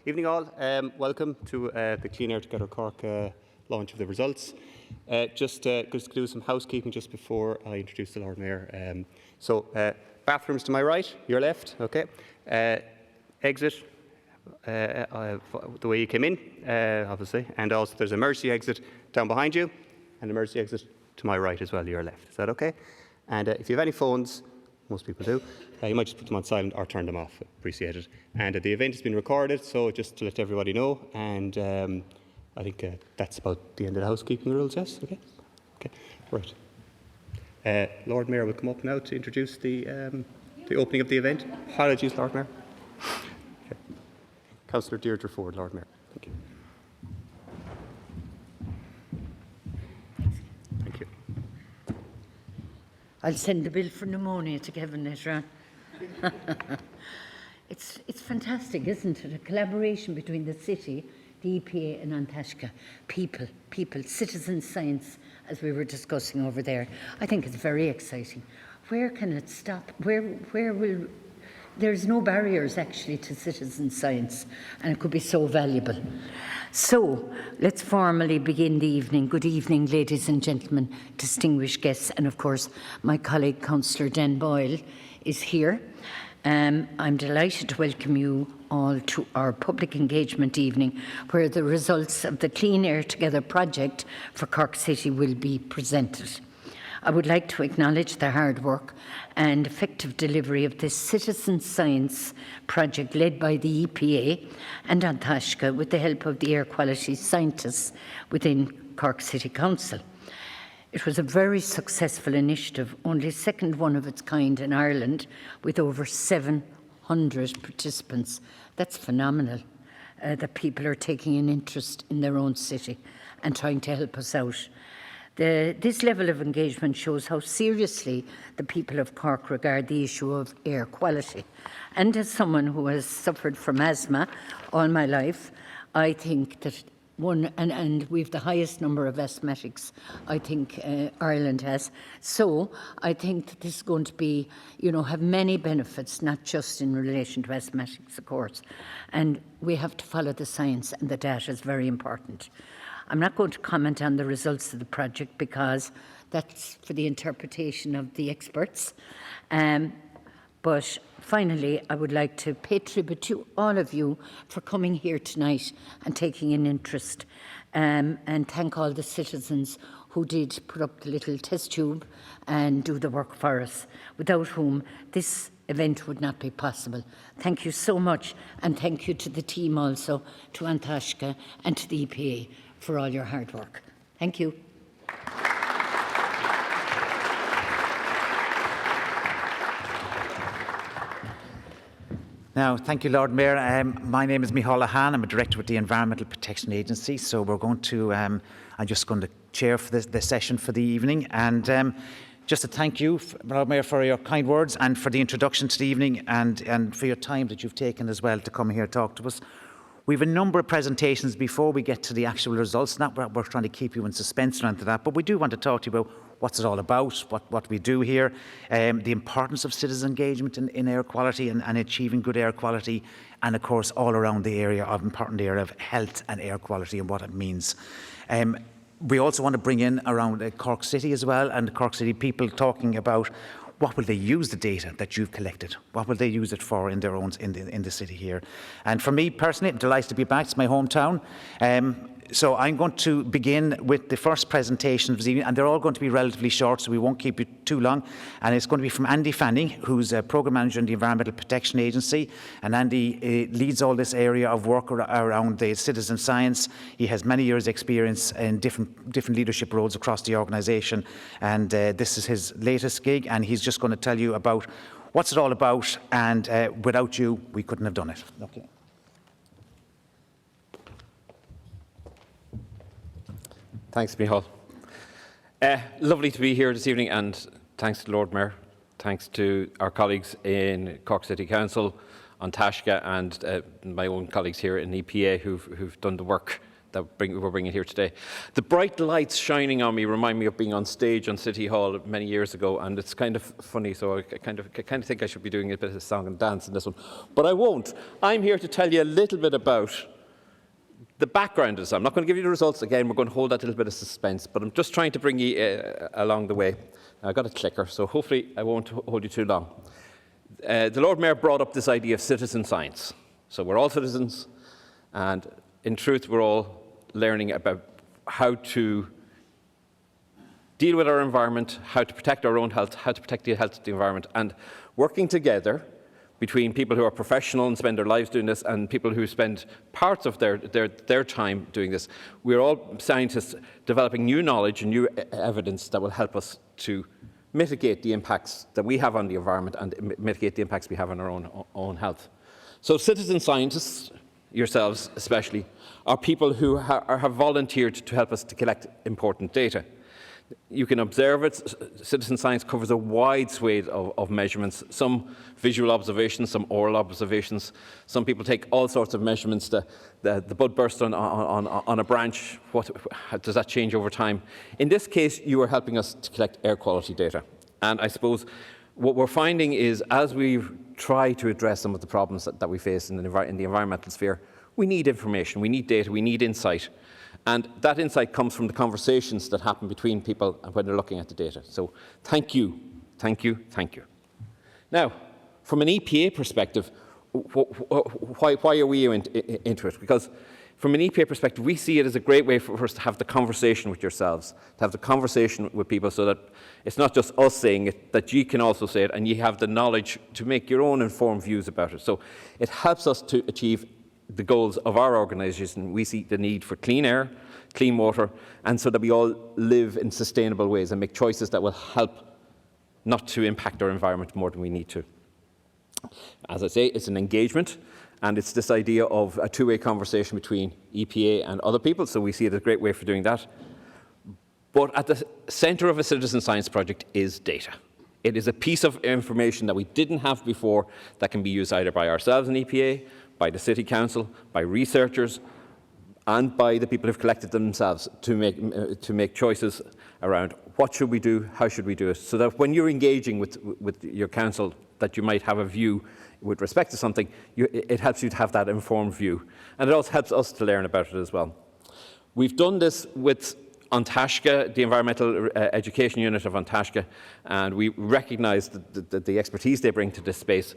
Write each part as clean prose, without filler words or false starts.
Evening all, welcome to the Clean Air Together Cork launch of the results. Just to do some housekeeping just before I introduce the Lord Mayor. Bathrooms to my right, your left, okay. Exit the way you came in, obviously, and also there's an emergency exit down behind you and an emergency exit to my right as well, your left. Is that okay? And if you have any phones, most people do, you might just put them on silent or turn them off. Appreciate it. And the event has been recorded, so just to let everybody know. And I think that's about the end of the housekeeping rules, yes? Okay? Okay, right. Lord Mayor will come up now to introduce the opening of the event. Apologies, Lord Mayor. Okay. Councillor Deirdre Ford, Lord Mayor. Thank you. Thank you. I'll send the bill for pneumonia to Kevin later on. It's fantastic, isn't it? A collaboration between the city, the EPA and An Taisce. People, citizen science, as we were discussing over there. I think it's very exciting. Where can it stop? Where will... There's no barriers actually to citizen science, and it could be so valuable. So let's formally begin the evening. Good evening, ladies and gentlemen, distinguished guests, and of course my colleague Councillor Dan Boyle is here. I'm delighted to welcome you all to our public engagement evening, where the results of the Clean Air Together project for Cork City will be presented. I would like to acknowledge the hard work and effective delivery of this citizen science project led by the EPA and An Taisce with the help of the air quality scientists within Cork City Council. It was a very successful initiative, only second one of its kind in Ireland, with over 700 participants. That's phenomenal, that people are taking an interest in their own city and trying to help us out. This level of engagement shows how seriously the people of Cork regard the issue of air quality. And as someone who has suffered from asthma all my life, I think that and we've the highest number of asthmatics I think Ireland has. So I think that this is going to be, have many benefits, not just in relation to asthmatics, of course. And we have to follow the science, and the data is very important. I'm not going to comment on the results of the project because that's for the interpretation of the experts. But finally, I would like to pay tribute to all of you for coming here tonight and taking an interest, and thank all the citizens who did put up the little test tube and do the work for us, without whom this event would not be possible. Thank you so much, and thank you to the team also, to An Taisce and to the EPA for all your hard work. Thank you. Now, thank you, Lord Mayor. My name is Micheál Lehane. I'm a director with the Environmental Protection Agency. So we're going to, I'm just going to chair for this session for the evening. And just to thank you, Lord Mayor, for your kind words and for the introduction to the evening, and for your time that you've taken as well to come here and talk to us. We have a number of presentations before we get to the actual results. Not that we're trying to keep you in suspense or anything like that, but we do want to talk to you about what's it all about, what we do here, the importance of citizen engagement in air quality and achieving good air quality, and of course all around the important area of health and air quality and what it means. We also want to bring in around Cork City as well, and Cork City people talking about what will they use the data that you've collected? What will they use it for in their own in the city here? And for me personally, I'm delighted to be back. It's my hometown. So I'm going to begin with the first presentation of this evening, and they're all going to be relatively short, so we won't keep you too long. And it's going to be from Andy Fanning, who's a Programme Manager in the Environmental Protection Agency. And Andy leads all this area of work around the citizen science. He has many years' experience in different leadership roles across the organisation. And this is his latest gig, and he's just going to tell you about what's it all about. And without you, we couldn't have done it. Okay. Thanks, Micheál. Lovely to be here this evening, and thanks to the Lord Mayor, thanks to our colleagues in Cork City Council, An Taisce, and my own colleagues here in EPA who've done the work we're bringing here today. The bright lights shining on me remind me of being on stage on City Hall many years ago, and it's kind of funny, so I kind of think I should be doing a bit of song and dance in this one, but I won't. I'm here to tell you a little bit about the background of this. I'm not going to give you the results. Again, we're going to hold that little bit of suspense, but I'm just trying to bring you along the way. I've got a clicker, so hopefully I won't hold you too long. The Lord Mayor brought up this idea of citizen science. So we're all citizens, and in truth, we're all learning about how to deal with our environment, how to protect our own health, how to protect the health of the environment, and working together between people who are professional and spend their lives doing this and people who spend parts of their time doing this. We're all scientists developing new knowledge and new evidence that will help us to mitigate the impacts that we have on the environment and mitigate the impacts we have on our own health. So citizen scientists, yourselves especially, are people who have volunteered to help us to collect important data. You can observe it. Citizen science covers a wide swathe of measurements, some visual observations, some oral observations. Some people take all sorts of measurements. The bud burst on a branch, does that change over time? In this case, you are helping us to collect air quality data. And I suppose what we're finding is, as we try to address some of the problems that we face in the environmental sphere, we need information, we need data, we need insight. And that insight comes from the conversations that happen between people when they're looking at the data. So thank you, thank you, thank you. Now, from an EPA perspective, why are we into it? Because from an EPA perspective, we see it as a great way for us to have the conversation with yourselves, to have the conversation with people, so that it's not just us saying it, that you can also say it, and you have the knowledge to make your own informed views about it. So it helps us to achieve the goals of our organisation. We see the need for clean air, clean water, and so that we all live in sustainable ways and make choices that will help not to impact our environment more than we need to. As I say, it's an engagement, and it's this idea of a two-way conversation between EPA and other people, so we see it as a great way for doing that. But at the centre of a citizen science project is data. It is a piece of information that we didn't have before that can be used either by ourselves in EPA, by the City Council, by researchers, and by the people who've collected themselves to make choices around what should we do, how should we do it, so that when you're engaging with your council, that you might have a view with respect to something, it helps you to have that informed view. And it also helps us to learn about it as well. We've done this with Antashka, the Environmental Education Unit of Antashka, and we recognise the expertise they bring to this space,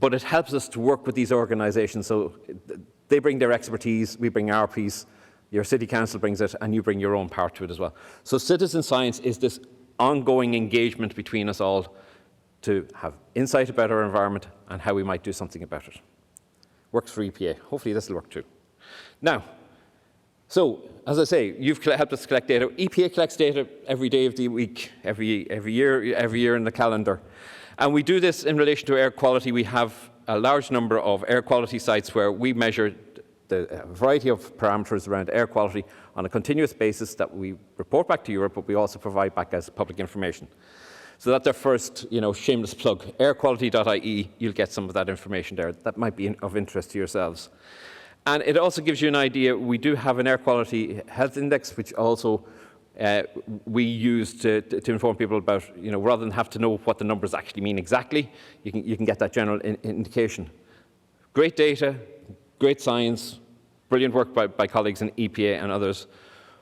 but it helps us to work with these organisations. So they bring their expertise, we bring our piece, your City Council brings it, and you bring your own part to it as well. So citizen science is this ongoing engagement between us all to have insight about our environment and how we might do something about it. Works for EPA. Hopefully this will work too. Now, so, as I say, you've helped us collect data. EPA collects data every day of the week, every year in the calendar. And we do this in relation to air quality. We have a large number of air quality sites where we measure a variety of parameters around air quality on a continuous basis that we report back to Europe, but we also provide back as public information. So that's our first, shameless plug. Airquality.ie, you'll get some of that information there. That might be of interest to yourselves. And it also gives you an idea. We do have an air quality health index, which also we use to inform people about, rather than have to know what the numbers actually mean exactly, you can get that general indication. Great data, great science, brilliant work by colleagues in EPA and others.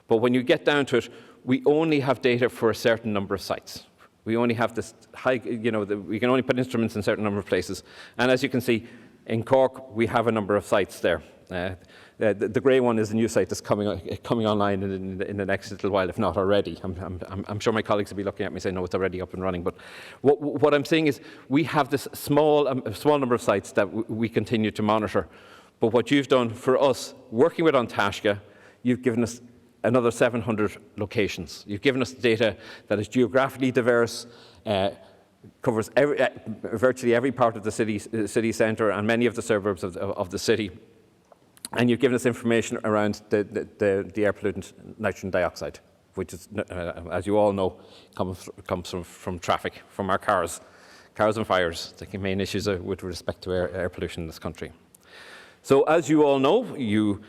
But when you get down to it, we only have data for a certain number of sites. We only have this high, we can only put instruments in a certain number of places. And as you can see, in Cork, we have a number of sites there. The grey one is a new site that's coming online in the next little while, if not already. I'm sure my colleagues will be looking at me saying, no, it's already up and running. But what I'm saying is we have this small number of sites that we continue to monitor. But what you've done for us, working with Antashka, you've given us another 700 locations. You've given us data that is geographically diverse, covers virtually every part of the city centre and many of the suburbs of the city. And you've given us information around the air pollutant nitrogen dioxide, which is, as you all know, comes from traffic, from our cars and fires, the main issues with respect to air pollution in this country. So as you all know, you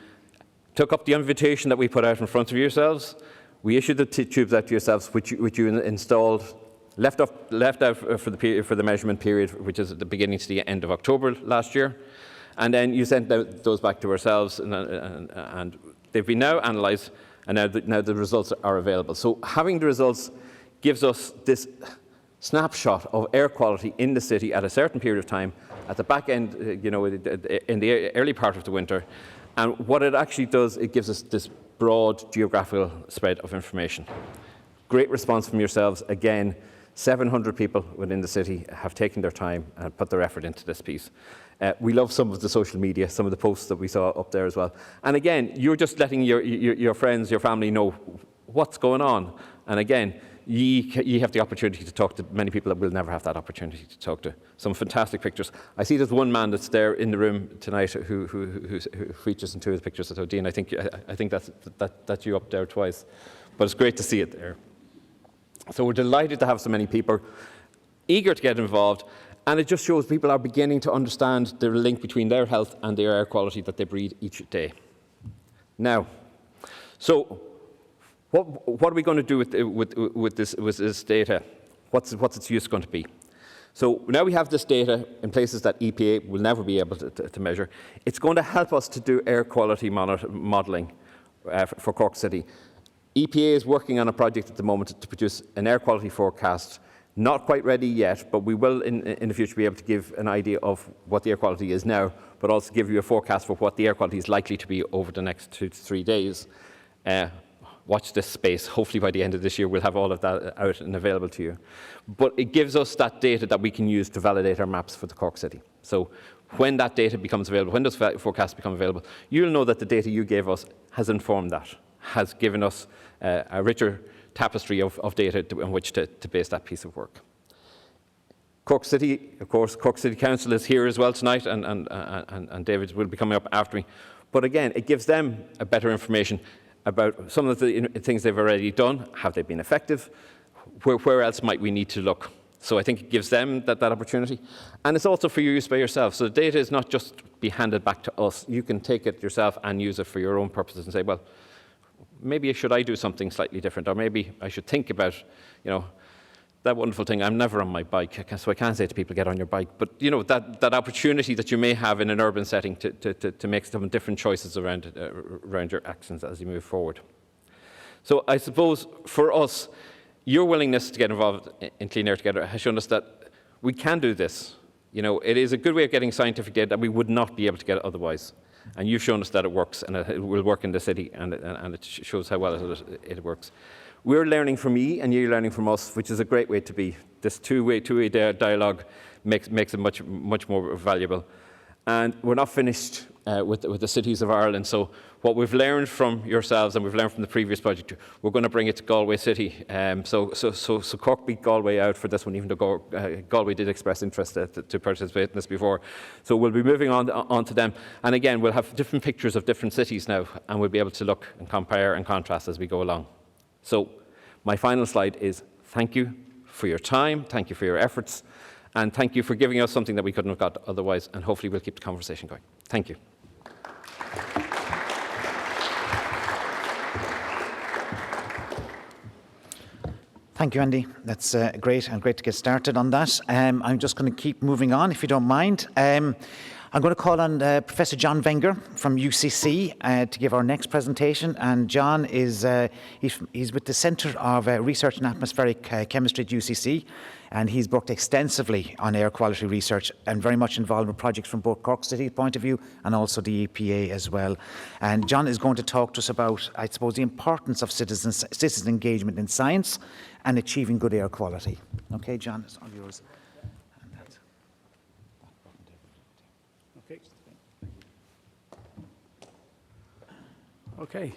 took up the invitation that we put out in front of yourselves. We issued the tubes out to yourselves, which you installed, left out for the measurement period, which is at the beginning to the end of October last year. And then you sent those back to ourselves, and they've been now analysed, and now the results are available. So having the results gives us this snapshot of air quality in the city at a certain period of time, at the back end, in the early part of the winter. And what it actually does, it gives us this broad geographical spread of information. Great response from yourselves. Again, 700 people within the city have taken their time and put their effort into this piece. We love some of the social media, some of the posts that we saw up there as well. And again, you're just letting your friends, your family know what's going on. And again, you have the opportunity to talk to many people that will never have that opportunity to talk to. Some fantastic pictures. I see there's one man that's there in the room tonight who features in two of the pictures. So Dean, I think that's you up there twice. But it's great to see it there. So we're delighted to have so many people eager to get involved, and it just shows people are beginning to understand the link between their health and their air quality that they breathe each day. Now, so what are we going to do with this data? What's its use going to be? So now we have this data in places that EPA will never be able to measure. It's going to help us to do air quality modelling for Cork City. EPA is working on a project at the moment to produce an air quality forecast. Not quite ready yet, but we will in the future be able to give an idea of what the air quality is now, but also give you a forecast for what the air quality is likely to be over the next 2 to 3 days. Watch this space. Hopefully by the end of this year we'll have all of that out and available to you. But it gives us that data that we can use to validate our maps for the Cork City. So when that data becomes available, when those forecasts become available, you'll know that the data you gave us has informed that, has given us a richer tapestry of data on which to base that piece of work. Cork City, of course, Cork City Council is here as well tonight, and David will be coming up after me. But again, it gives them a better information about some of the things they've already done. Have they been effective? Where else might we need to look? So I think it gives them that opportunity. And it's also for your use by yourself. So the data is not just be handed back to us. You can take it yourself and use it for your own purposes and say, well, maybe should I do something slightly different? Or maybe I should think about, that wonderful thing, I'm never on my bike, so I can't say to people, get on your bike. But, that opportunity that you may have in an urban setting to make some different choices around your actions as you move forward. So I suppose for us, your willingness to get involved in Clean Air Together has shown us that we can do this. It is a good way of getting scientific data that we would not be able to get otherwise. And you've shown us that it works, and it will work in the city, and it shows how well it works. We're learning from you, and you're learning from us, which is a great way to be. This two-way dialogue makes it much more valuable. And we're not finished with the cities of Ireland. So what we've learned from yourselves and we've learned from the previous project, we're going to bring it to Galway City. So Cork beat Galway out for this one, even though Galway did express interest to participate in this before. So we'll be moving on to them. And again, we'll have different pictures of different cities now, and we'll be able to look and compare and contrast as we go along. So my final slide is thank you for your time, thank you for your efforts, and thank you for giving us something that we couldn't have got otherwise, and hopefully we'll keep the conversation going. Thank you. Thank you, Andy. That's great, and great to get started on that. I'm just going to keep moving on, if you don't mind. I'm going to call on Professor John Wenger from UCC to give our next presentation. And John is he's with the Centre of Research in Atmospheric Chemistry at UCC, and he's worked extensively on air quality research and very much involved with projects from both Cork City's point of view and also the EPA as well. And John is going to talk to us about, I suppose, the importance of citizen engagement in science and achieving good air quality. Okay, John, it's all yours. Okay,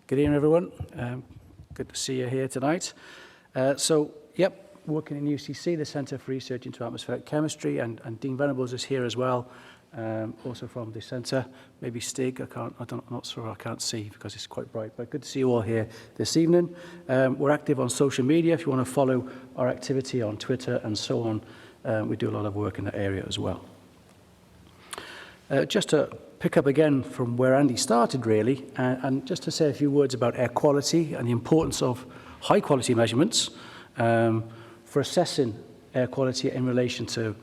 good evening everyone. Good to see you here tonight. Working in UCC, the Centre for Research into Atmospheric Chemistry, and Dean Venables is here as well, also from the centre. Maybe Stig, I'm not sure, I can't see because it's quite bright, but good to see you all here this evening. We're active on social media if you want to follow our activity on Twitter and so on. We do a lot of work in that area as well. Just to pick up again from where Andy started, really, and just to say a few words about air quality and the importance of high-quality measurements for assessing air quality in relation to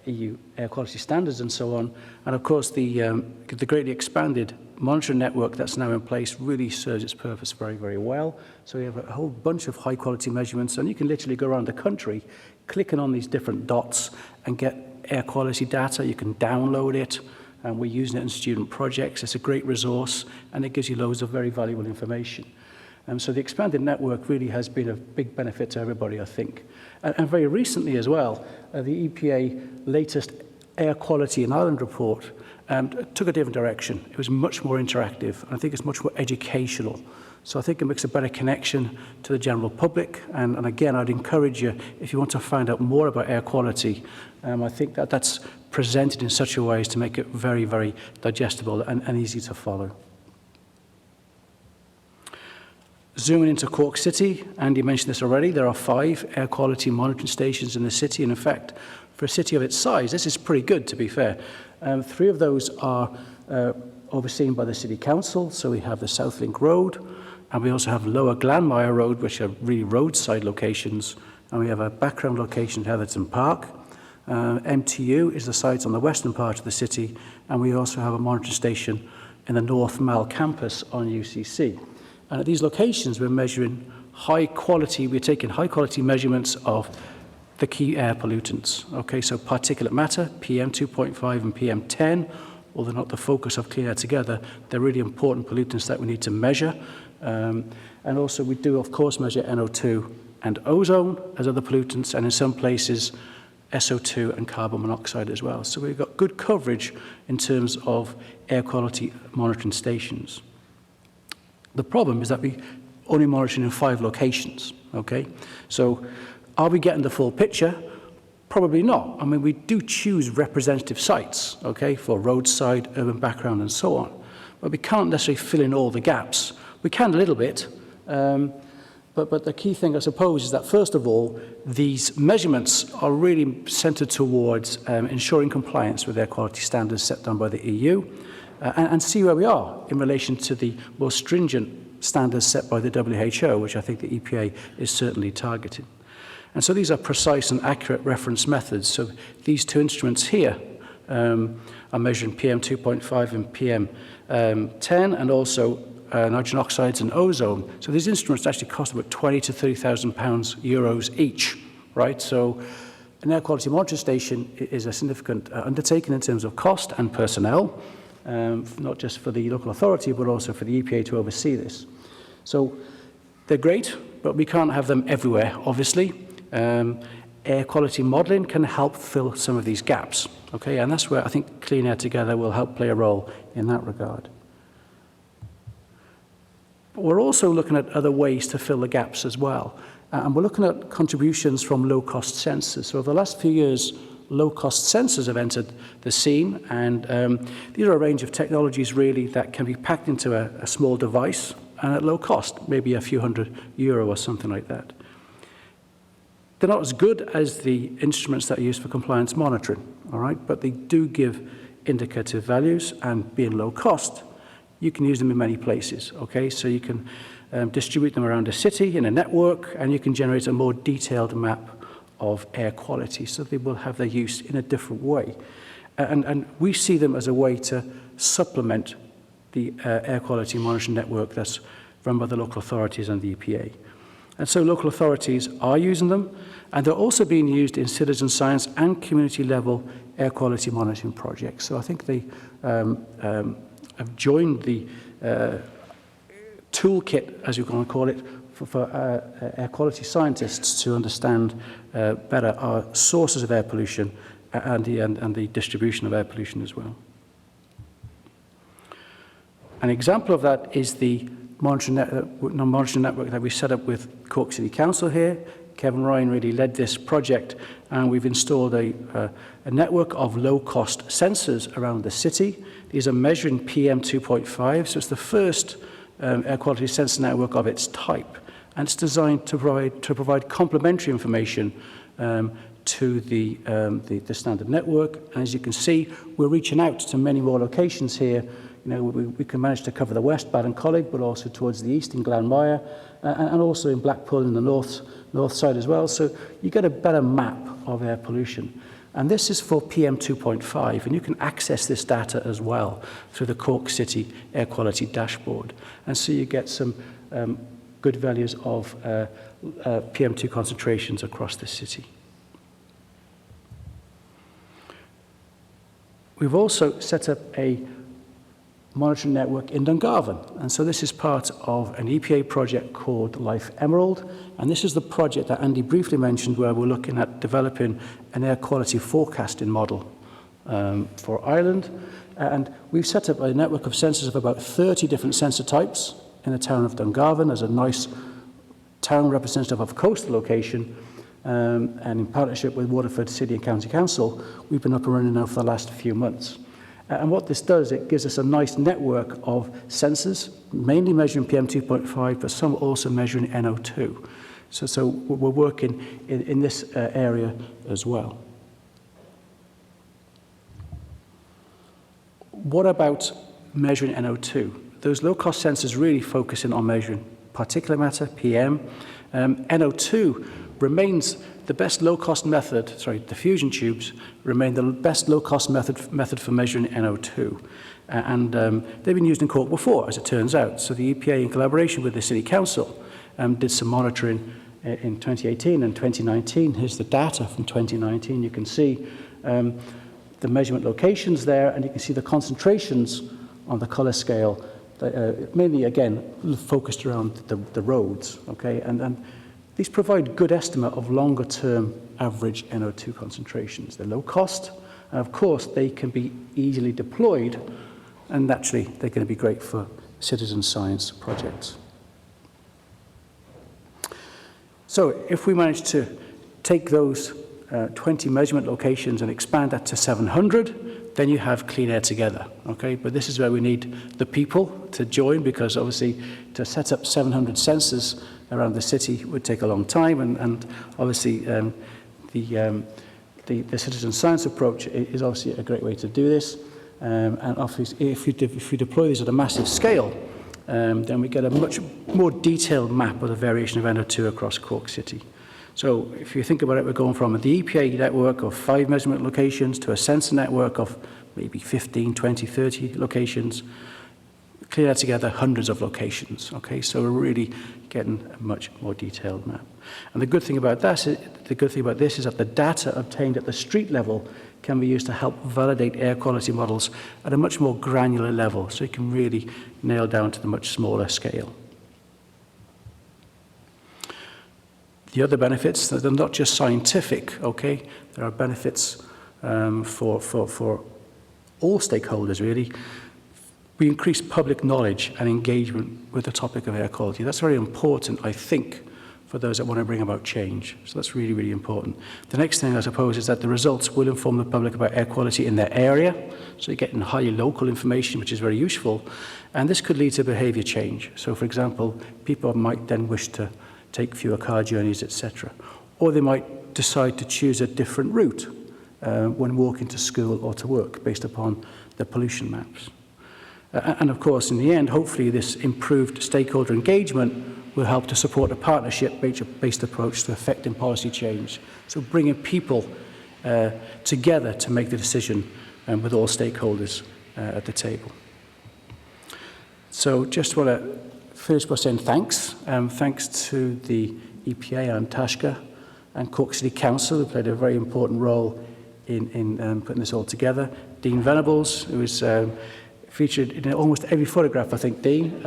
EU air quality standards and so on. And of course, the greatly expanded monitoring network that's now in place really serves its purpose very, very well. So we have a whole bunch of high-quality measurements, and you can literally go around the country clicking on these different dots and get air quality data. You can download it, and we're using it in student projects. It's a great resource, and it gives you loads of very valuable information. So the expanded network really has been a big benefit to everybody, I think. And very recently as well, the EPA latest Air Quality in Ireland report took a different direction. It was much more interactive, and I think it's much more educational. So I think it makes a better connection to the general public. And again, I'd encourage you, if you want to find out more about air quality, I think that's presented in such a way as to make it very, very digestible and easy to follow. Zooming into Cork City, Andy mentioned this already, there are 5 air quality monitoring stations in the city. And in fact, for a city of its size, this is pretty good, to be fair. 3 of those are overseen by the City Council. So we have the Southlink Road, and we also have Lower Glanmire Road, which are really roadside locations. And we have a background location at Heatherton Park. MTU is the site on the western part of the city, and we also have a monitoring station in the North Mall campus on UCC. And at these locations, we're measuring we're taking high quality measurements of the key air pollutants. Okay, so particulate matter, PM2.5 and PM10, although not the focus of Clean Air Together, they're really important pollutants that we need to measure. And also we do, of course, measure NO2 and ozone as other pollutants, and in some places, SO2 and carbon monoxide as well. So we've got good coverage in terms of air quality monitoring stations. The problem is that we only monitor in 5 locations, okay? So are we getting the full picture? Probably not. I mean, we do choose representative sites, okay, for roadside, urban background, and so on. But we can't necessarily fill in all the gaps. We can a little bit, but the key thing, I suppose, is that, first of all, these measurements are really centred towards ensuring compliance with air quality standards set down by the EU, and see where we are in relation to the more stringent standards set by the WHO, which I think the EPA is certainly targeting. And so these are precise and accurate reference methods. So these 2 instruments here are measuring PM2.5 and PM10, and also nitrogen oxides and ozone. So these instruments actually cost about £20,000 to €30,000 each, right? So an air quality monitoring station is a significant undertaking in terms of cost and personnel. Not just for the local authority, but also for the EPA to oversee this. So they're great, but we can't have them everywhere, obviously. Air quality modelling can help fill some of these gaps, okay? And that's where I think Clean Air Together will help play a role in that regard. But we're also looking at other ways to fill the gaps as well. And we're looking at contributions from low-cost sensors. So over the last few years, low-cost sensors have entered the scene, and these are a range of technologies really that can be packed into a small device and at low cost, maybe a few €100 or something like that. They're not as good as the instruments that are used for compliance monitoring, all right, but they do give indicative values, and being low cost, you can use them in many places, okay? So you can distribute them around a city in a network, and you can generate a more detailed map of air quality, so they will have their use in a different way. And we see them as a way to supplement the air quality monitoring network that's run by the local authorities and the EPA. And so local authorities are using them, and they're also being used in citizen science and community level air quality monitoring projects. So I think they have joined the toolkit, as you can call it, for air quality scientists to understand better our sources of air pollution and the distribution of air pollution as well. An example of that is the monitoring network that we set up with Cork City Council here. Kevin Ryan really led this project, and we've installed a network of low-cost sensors around the city. These are measuring PM2.5, so it's the first air quality sensor network of its type. And it's designed to provide complementary information to the standard network. And as you can see, we're reaching out to many more locations here. You know, we can manage to cover the west, Ballincollig, but also towards the east in Glanmire, and also in Blackpool in the north side as well. So you get a better map of air pollution. And this is for PM 2.5, and you can access this data as well through the Cork City Air Quality Dashboard. And so you get some good values of PM2 concentrations across the city. We've also set up a monitoring network in Dungarvan. And so this is part of an EPA project called Life Emerald. And this is the project that Andy briefly mentioned, where we're looking at developing an air quality forecasting model for Ireland. And we've set up a network of sensors of about 30 different sensor types in the town of Dungarvan as a nice town representative of a coastal location. And in partnership with Waterford City and County Council, we've been up and running now for the last few months. And what this does, it gives us a nice network of sensors, mainly measuring PM 2.5, but some also measuring NO2. So we're working in this area as well. What about measuring NO2? Those low-cost sensors really focus in on measuring particulate matter, PM. NO2 remains the best low-cost method, the fusion tubes remain the best low-cost method for measuring NO2. And they've been used in Cork before, as it turns out. So the EPA, in collaboration with the City Council, did some monitoring in 2018 and 2019. Here's the data from 2019. You can see the measurement locations there, and you can see the concentrations on the colour scale, mainly, again, focused around the roads, okay? And these provide good estimate of longer-term average NO2 concentrations. They're low cost, and of course, they can be easily deployed, and naturally, they're going to be great for citizen science projects. So if we manage to take those 20 measurement locations and expand that to 700, then you have Clean Air Together, okay? But this is where we need the people to join, because obviously to set up 700 sensors around the city would take a long time, and obviously the citizen science approach is obviously a great way to do this. And obviously, if we deploy these at a massive scale, then we get a much more detailed map of the variation of NO2 across Cork City. So if you think about it, we're going from the EPA network of 5 measurement locations to a sensor network of maybe 15, 20, 30 locations. Clean Air Together, hundreds of locations. Okay, so we're really getting a much more detailed map. And the good thing about this is that the data obtained at the street level can be used to help validate air quality models at a much more granular level, so you can really nail down to the much smaller scale. The other benefits, they're not just scientific, okay? There are benefits for all stakeholders, really. We increase public knowledge and engagement with the topic of air quality. That's very important, I think, for those that want to bring about change. So that's really, really important. The next thing, I suppose, is that the results will inform the public about air quality in their area. So you're getting highly local information, which is very useful. And this could lead to behaviour change. So, for example, people might then wish to take fewer car journeys, etc. Or they might decide to choose a different route when walking to school or to work based upon the pollution maps. And of course, in the end, hopefully this improved stakeholder engagement will help to support a partnership-based approach to effecting policy change. So bringing people together to make the decision with all stakeholders at the table. So just want to finish by saying thanks. Thanks to the EPA and Tashka and Cork City Council, who played a very important role in putting this all together. Dean Venables, who was featured in almost every photograph, I think, Dean,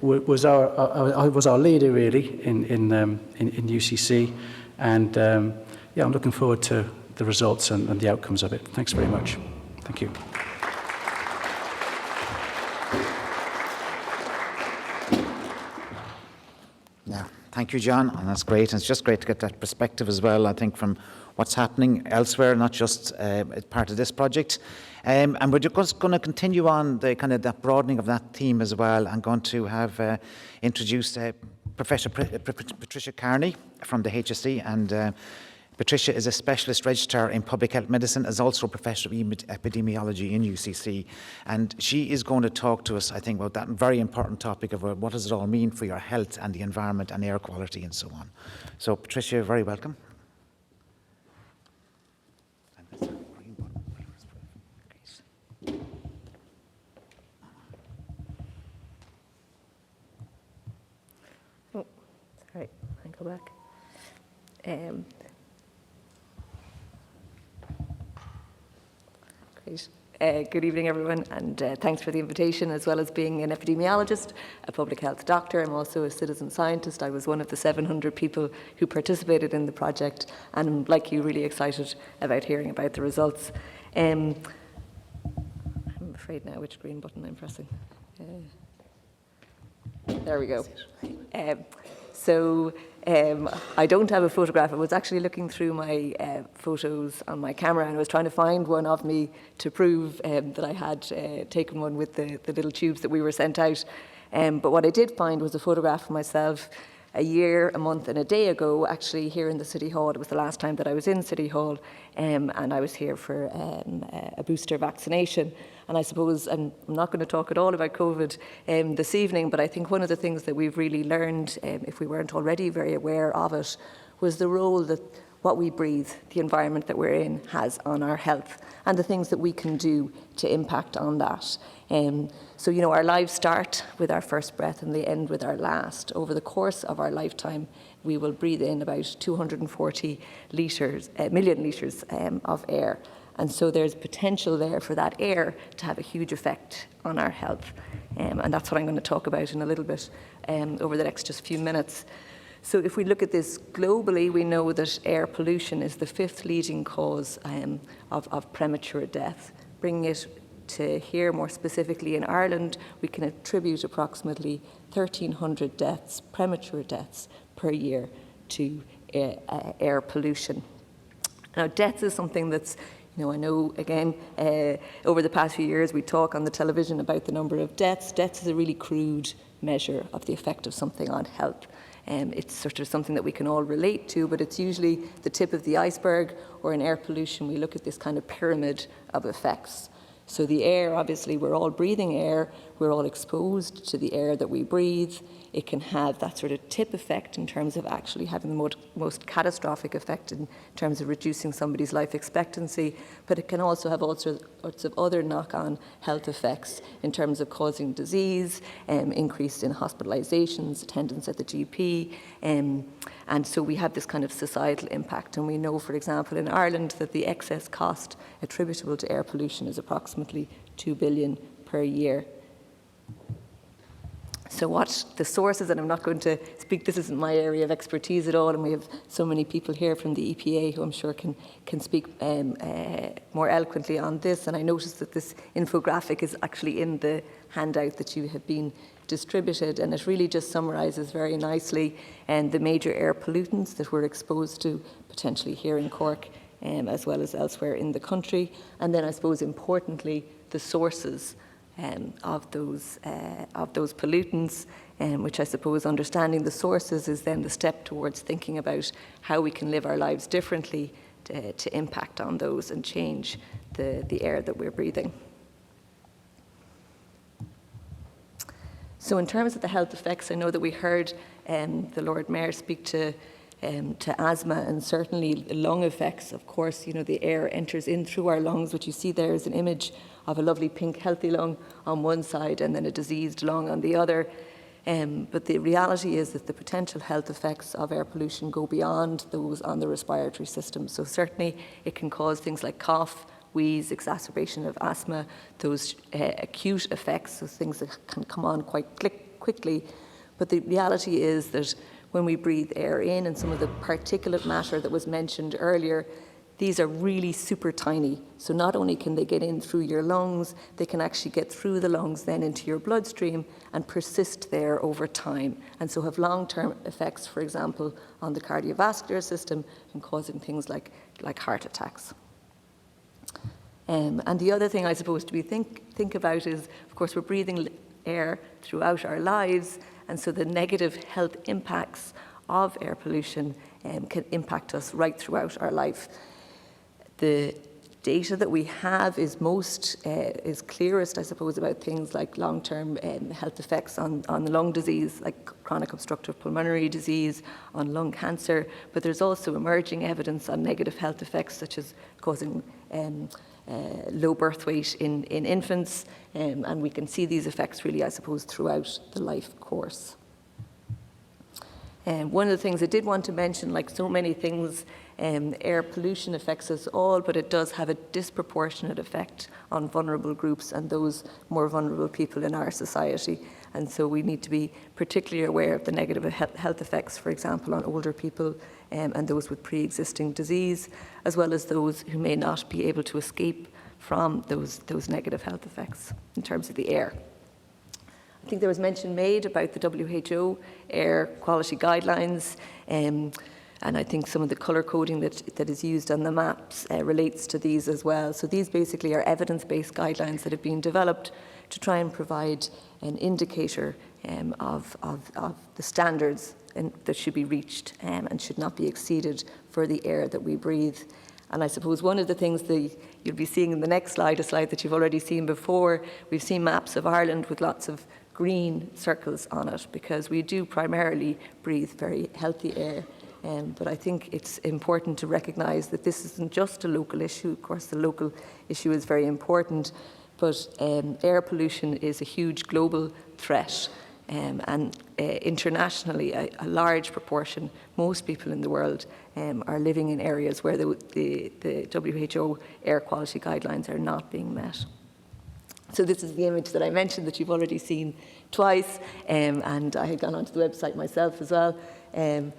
was our leader, really, in UCC. And yeah, I'm looking forward to the results and the outcomes of it. Thanks very much. Thank you. Yeah, thank you, John, and that's great. And it's just great to get that perspective as well, I think, from what's happening elsewhere, not just as part of this project. And we're just going to continue on the kind of that broadening of that theme as well. I'm going to have introduced Professor Patricia Carney from the HSE, and Patricia is a specialist registrar in public health medicine, as also a professor of epidemiology in UCC. And she is going to talk to us, I think, about that very important topic of what does it all mean for your health and the environment and air quality and so on. So, Patricia, you're very welcome. Oh, sorry, I go back. Great. Good evening, everyone, and thanks for the invitation. As well as being an epidemiologist, a public health doctor, I'm also a citizen scientist. I was one of the 700 people who participated in the project, and I'm, like you, really excited about hearing about the results. I'm afraid now which green button I'm pressing. There we go. I don't have a photograph. I was actually looking through my photos on my camera, and I was trying to find one of me to prove that I had taken one with the little tubes that we were sent out. But what I did find was a photograph of myself a year, a month and a day ago, actually here in the City Hall. It was the last time that I was in City Hall, and I was here for a booster vaccination. And I suppose, and I'm not going to talk at all about COVID this evening, but I think one of the things that we've really learned, if we weren't already very aware of it, was the role that what we breathe, the environment that we're in, has on our health, and the things that we can do to impact on that. So, you know, our lives start with our first breath and they end with our last. Over the course of our lifetime, we will breathe in about 240 million litres of air. And so there's potential there for that air to have a huge effect on our health. And that's what I'm going to talk about in a little bit over the next just few minutes. So if we look at this globally, we know that air pollution is the 5th leading cause of premature death. Bringing it to here more specifically in Ireland, we can attribute approximately 1,300 deaths, premature deaths per year to air pollution. Now, deaths is something that's, you know, I know, again, over the past few years, we talk on the television about the number of deaths. Deaths is a really crude measure of the effect of something on health. It's sort of something that we can all relate to, but it's usually the tip of the iceberg, or in air pollution, we look at this kind of pyramid of effects. So the air, obviously, we're all breathing air, we're all exposed to the air that we breathe. It can have that sort of tip effect in terms of actually having the most catastrophic effect in terms of reducing somebody's life expectancy, but it can also have all sorts of other knock-on health effects in terms of causing disease, increase in hospitalizations, attendance at the GP, and so we have this kind of societal impact. And we know, for example, in Ireland that the excess cost attributable to air pollution is approximately 2 billion per year. So what the sources, and I'm not going to speak, this isn't my area of expertise at all, and we have so many people here from the EPA who I'm sure can speak more eloquently on this. And I noticed that this infographic is actually in the handout that you have been distributed, and it really just summarises very nicely the major air pollutants that we're exposed to potentially here in Cork, as well as elsewhere in the country. And then I suppose importantly, the sources of those pollutants, which I suppose understanding the sources is then the step towards thinking about how we can live our lives differently to impact on those and change the air that we're breathing. So in terms of the health effects, I know that we heard the Lord Mayor speak to asthma, and certainly lung effects. Of course, you know, the air enters in through our lungs. What you see there is an image of a lovely pink healthy lung on one side and then a diseased lung on the other. But the reality is that the potential health effects of air pollution go beyond those on the respiratory system. So certainly it can cause things like cough, wheeze, exacerbation of asthma, those acute effects, those things that can come on quite quickly. But the reality is that when we breathe air in, and some of the particulate matter that was mentioned earlier, these are really super tiny. So not only can they get in through your lungs, they can actually get through the lungs then into your bloodstream and persist there over time. And so have long-term effects, for example, on the cardiovascular system and causing things like heart attacks. And the other thing I suppose to be think about is, of course, we're breathing air throughout our lives, and so the negative health impacts of air pollution can impact us right throughout our life. The data that we have is clearest, I suppose, about things like long-term health effects on lung disease, like chronic obstructive pulmonary disease, on lung cancer, but there's also emerging evidence on negative health effects, such as causing low birth weight in infants, and we can see these effects really, I suppose, throughout the life course. One of the things I did want to mention, like so many things, air pollution affects us all, but it does have a disproportionate effect on vulnerable groups and those more vulnerable people in our society. And so we need to be particularly aware of the negative health effects, for example, on older people and those with pre-existing disease, as well as those who may not be able to escape from those negative health effects in terms of the air. I think there was mention made about the WHO air quality guidelines, and I think some of the colour coding that is used on the maps relates to these as well. So these basically are evidence-based guidelines that have been developed to try and provide an indicator of the standards that should be reached and should not be exceeded for the air that we breathe. And I suppose one of the things that you'll be seeing in the next slide, a slide that you've already seen before, we've seen maps of Ireland with lots of green circles on it, because we do primarily breathe very healthy air. But I think it's important to recognise that this isn't just a local issue. Of course, the local issue is very important, but air pollution is a huge global threat. And internationally, a large proportion, most people in the world, are living in areas where the WHO air quality guidelines are not being met. So this is the image that I mentioned that you've already seen twice, and I had gone onto the website myself as well. And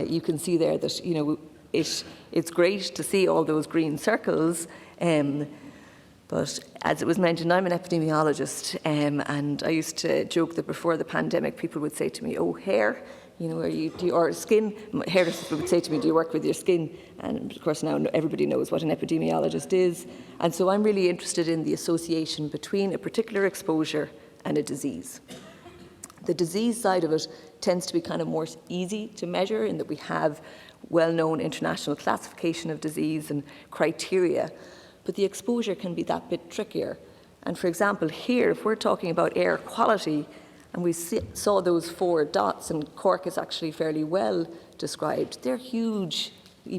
you can see there that, you know, it's great to see all those green circles, but as it was mentioned, I'm an epidemiologist, and I used to joke that before the pandemic, people would say to me, "Oh, hair, you know, or skin." Hairdressers would say to me, "Do you work with your skin?" And of course, now everybody knows what an epidemiologist is. And so I'm really interested in the association between a particular exposure and a disease. The disease side of it tends to be kind of more easy to measure, in that we have well-known international classification of disease and criteria, but the exposure can be that bit trickier. And for example, here, if we're talking about air quality, and we saw those 4 dots, and Cork is actually fairly well described, they're huge,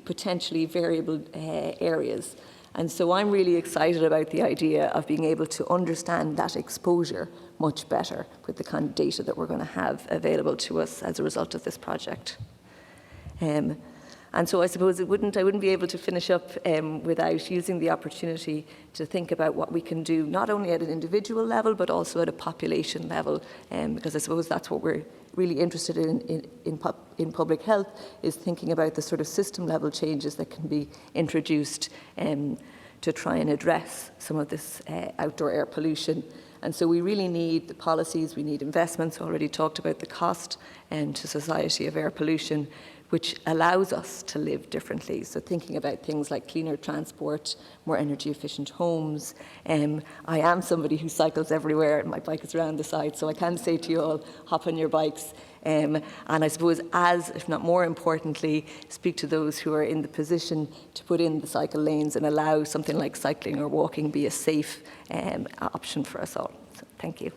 potentially variable areas. And so I'm really excited about the idea of being able to understand that exposure much better with the kind of data that we're going to have available to us as a result of this project. And so I suppose I wouldn't be able to finish up without using the opportunity to think about what we can do, not only at an individual level, but also at a population level, because I suppose that's what we're really interested in public health, is thinking about the sort of system level changes that can be introduced to try and address some of this outdoor air pollution. And so we really need the policies, we need investments. I already talked about the cost to society of air pollution, which allows us to live differently. So thinking about things like cleaner transport, more energy efficient homes. I am somebody who cycles everywhere, and my bike is around the side, so I can say to you all, hop on your bikes. And I suppose as, if not more importantly, speak to those who are in the position to put in the cycle lanes and allow something like cycling or walking be a safe option for us all. So thank you.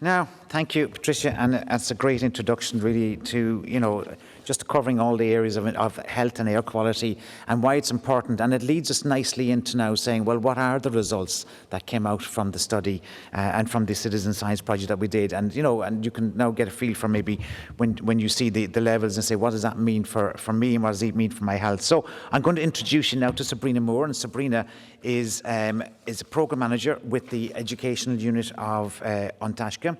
Now, thank you, Patricia, and that's a great introduction, really, to, you know, just covering all the areas of health and air quality and why it's important. And it leads us nicely into now saying, well, what are the results that came out from the study and from the citizen science project that we did? And, you know, and you can now get a feel for maybe when you see the levels and say, what does that mean for me, and what does it mean for my health? So I'm going to introduce you now to Sabrina Moore, and Sabrina is a programme manager with the educational unit of Antashka.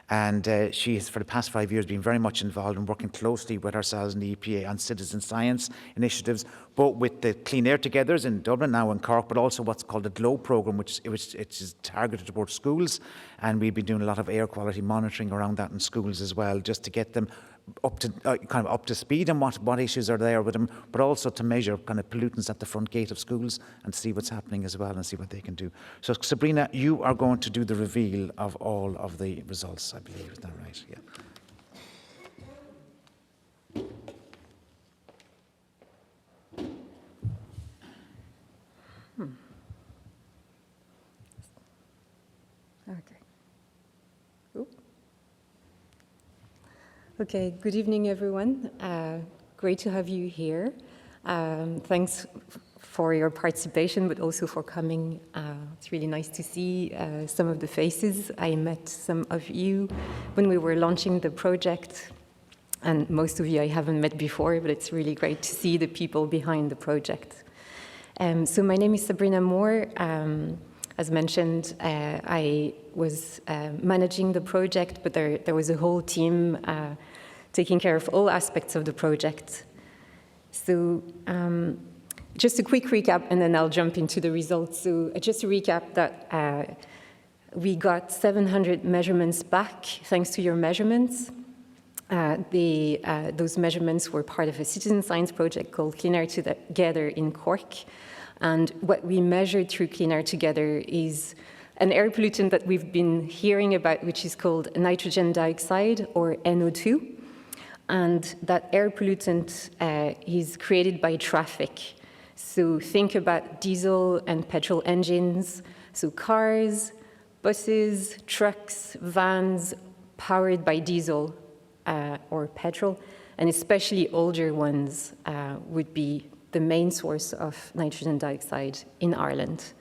And she has, for the past 5 years, been very much involved in working closely with ourselves and the EPA on citizen science initiatives, both with the Clean Air Togethers in Dublin, now in Cork, but also what's called the GLOW programme, which is targeted towards schools. And we've been doing a lot of air quality monitoring around that in schools as well, just to get them up to speed on what issues are there with them, but also to measure kind of pollutants at the front gate of schools and see what's happening as well and see what they can do. So Sabrina, you are going to do the reveal of all of the results, I believe. Is that right? Yeah. Okay. Ooh. Okay, good evening, everyone. Great to have you here. Thanks for your participation, but also for coming. It's really nice to see some of the faces. I met some of you when we were launching the project, and most of you I haven't met before, but it's really great to see the people behind the project. So my name is Sabrina Moore. As mentioned, I was managing the project, but there was a whole team taking care of all aspects of the project. So just a quick recap, and then I'll jump into the results. So just to recap that we got 700 measurements back thanks to your measurements. Those measurements were part of a citizen science project called Clean Air Together in Cork. And what we measured through Clean Air Together is an air pollutant that we've been hearing about, which is called nitrogen dioxide, or NO2. And that air pollutant is created by traffic. So think about diesel and petrol engines, so cars, buses, trucks, vans powered by diesel or petrol, and especially older ones would be the main source of nitrogen dioxide in Ireland.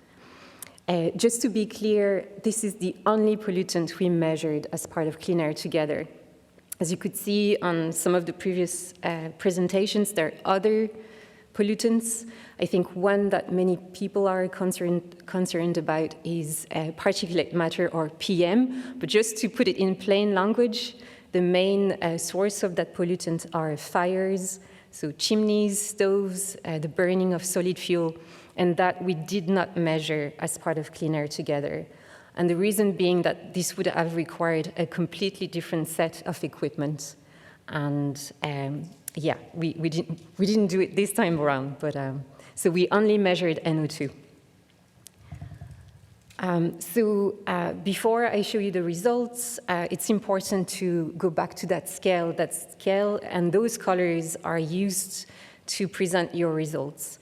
Just to be clear, this is the only pollutant we measured as part of Clean Air Together. As you could see on some of the previous presentations, there are other pollutants. I think one that many people are concerned about is particulate matter, or PM. But just to put it in plain language, the main source of that pollutant are fires, so chimneys, stoves, the burning of solid fuel, and that we did not measure as part of Clean Air Together. And the reason being that this would have required a completely different set of equipment. And yeah, we didn't do it this time around, but so we only measured NO2. Before I show you the results, it's important to go back to that scale, and those colors are used to present your results.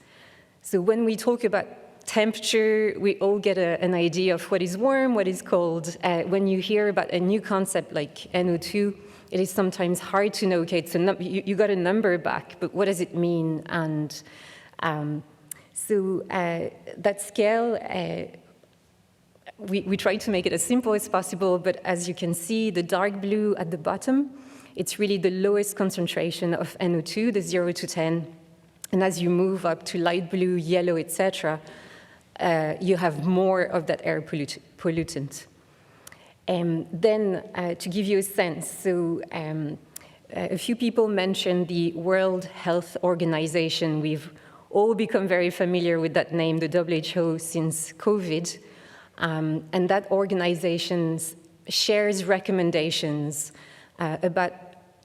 So when we talk about temperature, we all get an idea of what is warm, what is cold. When you hear about a new concept like NO2, it is sometimes hard to know, okay, it's you got a number back, but what does it mean? And that scale, we try to make it as simple as possible, but as you can see, the dark blue at the bottom, it's really the lowest concentration of NO2, the 0 to 10. And as you move up to light blue, yellow, etc., you have more of that air pollutant. Then, to give you a sense, so a few people mentioned the World Health Organization. We've all become very familiar with that name, the WHO, since COVID. And that organization shares recommendations about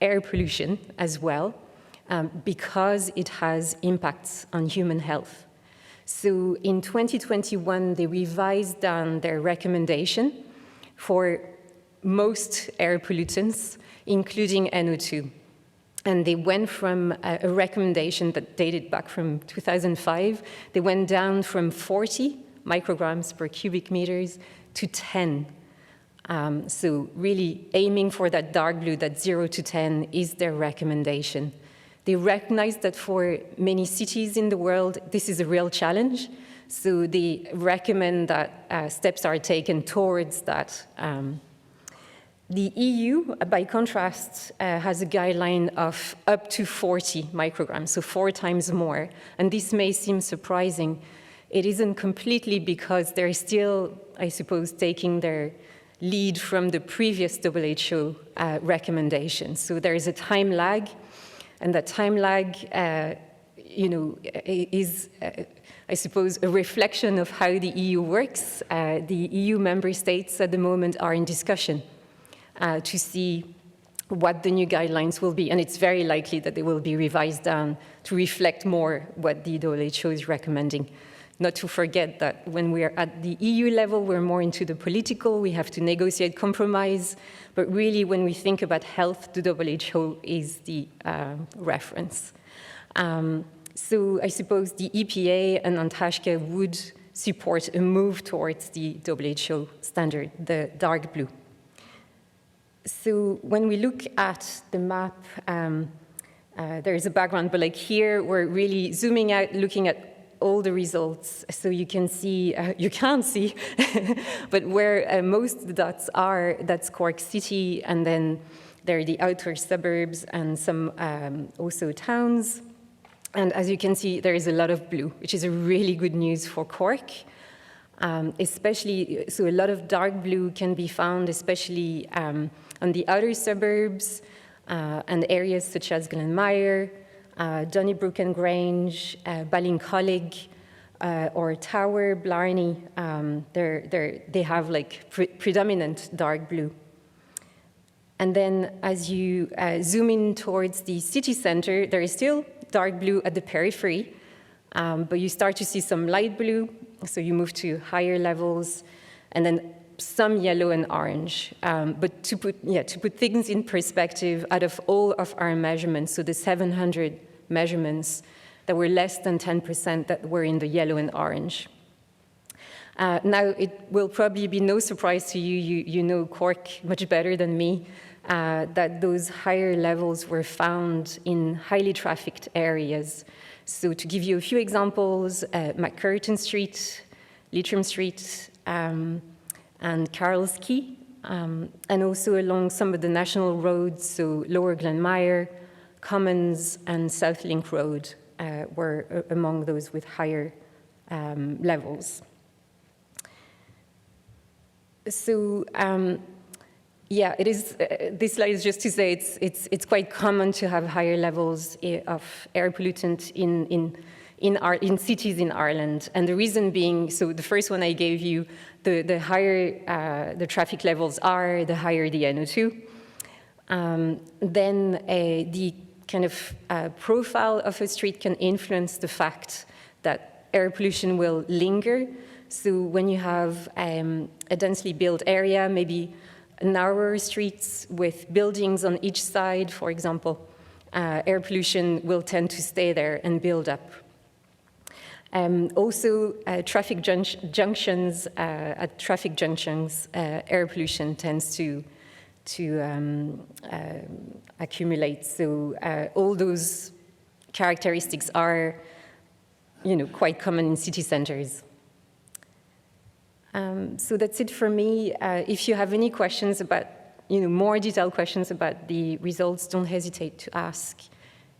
air pollution as well, because it has impacts on human health. So in 2021, they revised down their recommendation for most air pollutants, including NO2. And they went from a recommendation that dated back from 2005, they went down from 40 micrograms per cubic meters to 10. So really aiming for that dark blue, that 0 to 10 is their recommendation. They recognize that for many cities in the world, this is a real challenge. So they recommend that steps are taken towards that. The EU, by contrast, has a guideline of up to 40 micrograms, so 4 times more. And this may seem surprising. It isn't completely because they're still, I suppose, taking their lead from the previous WHO recommendations. So there is a time lag, and that time lag, is, I suppose, a reflection of how the EU works. The EU member states at the moment are in discussion to see what the new guidelines will be. And it's very likely that they will be revised down to reflect more what the WHO is recommending. Not to forget that when we're at the EU level, we're more into the political, we have to negotiate compromise, but really when we think about health, the WHO is the reference. So I suppose the EPA and Antashka would support a move towards the WHO standard, the dark blue. So when we look at the map, there is a background, but like here, we're really zooming out, looking at all the results. So you can see, you can't see, but where most of the dots are, that's Cork City, and then there are the outer suburbs and some also towns. And as you can see, there is a lot of blue, which is a really good news for Cork. Especially, so a lot of dark blue can be found, especially on the outer suburbs and areas such as Glenmire, Donnybrook and Grange, Ballincollig, or Tower, Blarney. They have like predominant dark blue. And then as you zoom in towards the city center, there is still dark blue at the periphery, but you start to see some light blue, so you move to higher levels, and then some yellow and orange. But to put things in perspective, out of all of our measurements, so the 700 measurements, there were less than 10% that were in the yellow and orange. Now, it will probably be no surprise to you, you know Cork much better than me, that those higher levels were found in highly trafficked areas. So to give you a few examples, McCurtain Street, Leitrim Street, and Carroll's Quay, and also along some of the national roads, so Lower Glenmire, Commons, and South Link Road were among those with higher levels. So, yeah, it is. This slide is just to say it's quite common to have higher levels of air pollutant in cities in Ireland, and the reason being, so the first one I gave you, the higher the traffic levels are, the higher the NO2. Then the kind of profile of a street can influence the fact that air pollution will linger. So when you have a densely built area, maybe narrower streets with buildings on each side, for example, air pollution will tend to stay there and build up. Also, traffic junctions, at traffic junctions, air pollution tends to accumulate. So all those characteristics are, quite common in city centers. So that's it for me. If you have any questions about, more detailed questions about the results, don't hesitate to ask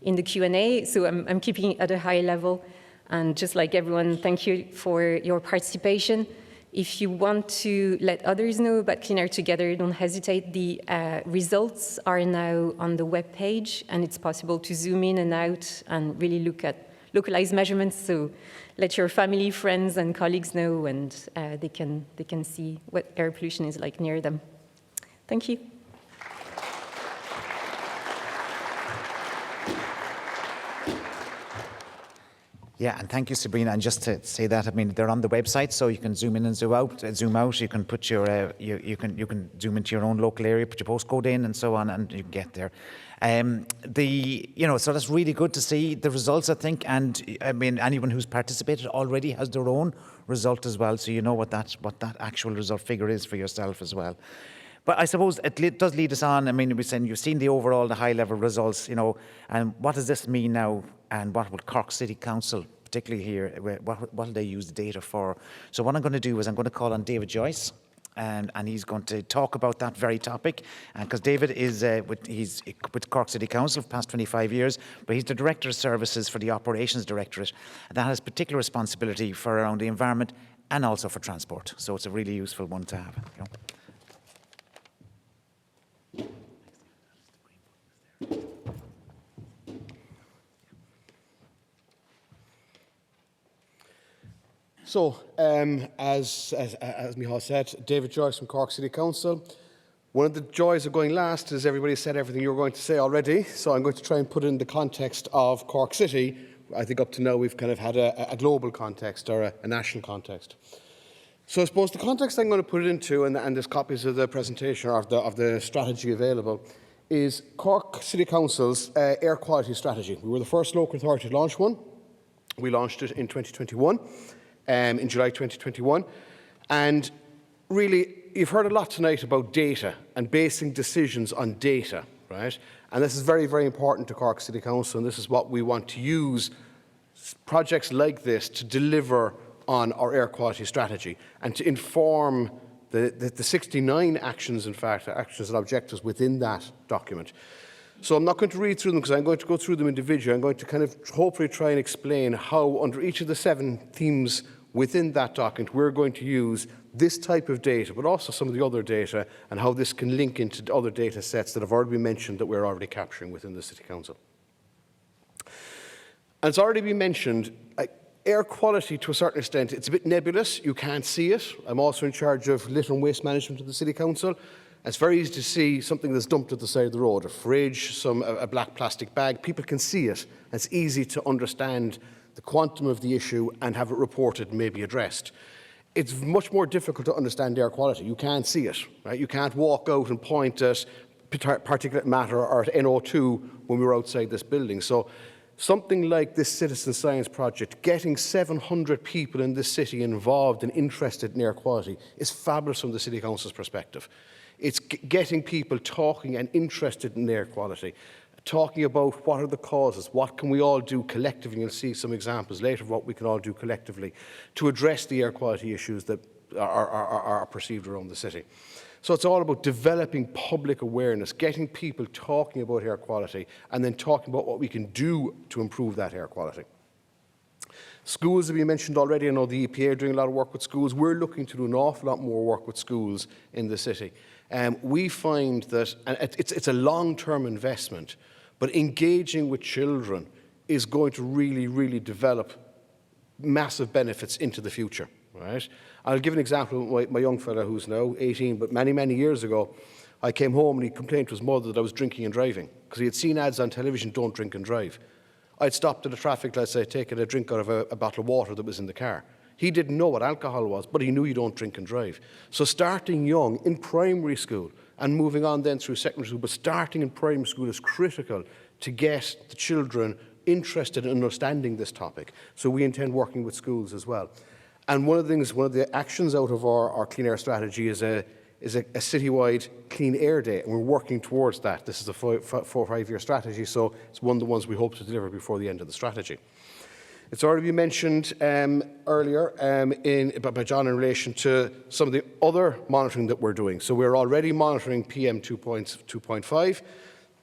in the Q&A. So I'm keeping it at a high level. And just like everyone, thank you for your participation. If you want to let others know about Clean Air Together, don't hesitate. The results are now on the web page, and it's possible to zoom in and out and really look at localized measurements. So let your family, friends, and colleagues know, and they can see what air pollution is like near them. Thank you. Yeah, and thank you, Sabrina. And just to say that, I mean, they're on the website, so you can zoom in and zoom out. You can put your, you can zoom into your own local area, put your postcode in, and so on, and you can get there. So that's really good to see the results, I think. And I mean, anyone who's participated already has their own result as well, so you know what that actual result figure is for yourself as well. But I suppose it does lead us on. I mean, you've seen the overall, the high-level results, and what does this mean now? And what will Cork City Council, particularly here, what will they use the data for? So what I'm going to do is I'm going to call on David Joyce, and he's going to talk about that very topic. Because David is he's with Cork City Council for the past 25 years, but he's the Director of Services for the Operations Directorate. And that has particular responsibility for around the environment and also for transport. So it's a really useful one to have. So, as Michal said, David Joyce from Cork City Council. One of the joys of going last is everybody said everything you were going to say already, so I'm going to try and put it in the context of Cork City. I think up to now we've kind of had a global context or a national context. So I suppose the context I'm going to put it into, and there's copies of the presentation or of the strategy available, is Cork City Council's air quality strategy. We were the first local authority to launch one. We launched it in 2021, in July 2021. And really, you've heard a lot tonight about data and basing decisions on data, right? And this is very, very important to Cork City Council, and this is what we want to use projects like this to deliver on our air quality strategy and to inform the 69 actions, in fact, actions and objectives within that document. So I'm not going to read through them because I'm going to go through them individually. I'm going to kind of hopefully try and explain how under each of the 7 themes within that document we're going to use this type of data, but also some of the other data, and how this can link into other data sets that have already been mentioned that we're already capturing within the City Council. And it's already been mentioned, air quality to a certain extent, it's a bit nebulous, you can't see it. I'm also in charge of litter and waste management of the City Council. It's very easy to see something that's dumped at the side of the road, a fridge, a black plastic bag. People can see it. It's easy to understand the quantum of the issue and have it reported and maybe addressed. It's much more difficult to understand air quality. You can't see it, right? You can't walk out and point at particulate matter or at NO2 when we were outside this building. So something like this citizen science project, getting 700 people in this city involved and interested in air quality, is fabulous from the City Council's perspective. It's getting people talking and interested in air quality, talking about what are the causes, what can we all do collectively. You'll see some examples later of what we can all do collectively to address the air quality issues that are perceived around the city. So it's all about developing public awareness, getting people talking about air quality, and then talking about what we can do to improve that air quality. Schools have been mentioned already. I know the EPA are doing a lot of work with schools. We're looking to do an awful lot more work with schools in the city. We find that, and it's a long-term investment, but engaging with children is going to really, really develop massive benefits into the future, right? I'll give an example of my young fella who's now 18, but many, many years ago, I came home and he complained to his mother that I was drinking and driving because he had seen ads on television, don't drink and drive. I'd stopped at a traffic light, say, taken a drink out of a bottle of water that was in the car. He didn't know what alcohol was, but he knew you don't drink and drive. So starting young in primary school and moving on then through secondary school, but starting in primary school is critical to get the children interested in understanding this topic. So we intend working with schools as well. And one of the actions out of our clean air strategy is a citywide clean air day, and we're working towards that. This is a 4 or 5 year strategy, so it's one of the ones we hope to deliver before the end of the strategy. It's already been mentioned earlier by John in relation to some of the other monitoring that we're doing. So we're already monitoring PM 2.5.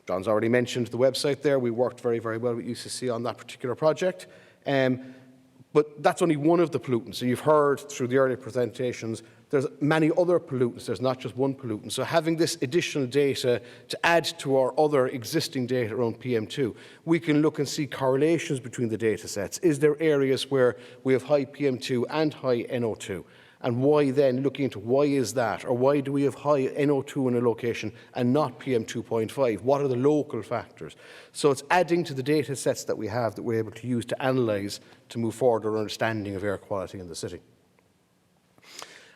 John's already mentioned the website there. We worked very, very well with UCC on that particular project. But that's only one of the pollutants. And you've heard through the earlier presentations, there's many other pollutants. There's not just one pollutant. So having this additional data to add to our other existing data around PM2, we can look and see correlations between the data sets. Is there areas where we have high PM2 and high NO2? And why then, looking into why is that? Or why do we have high NO2 in a location and not PM2.5? What are the local factors? So it's adding to the data sets that we have that we're able to use to analyse to move forward our understanding of air quality in the city.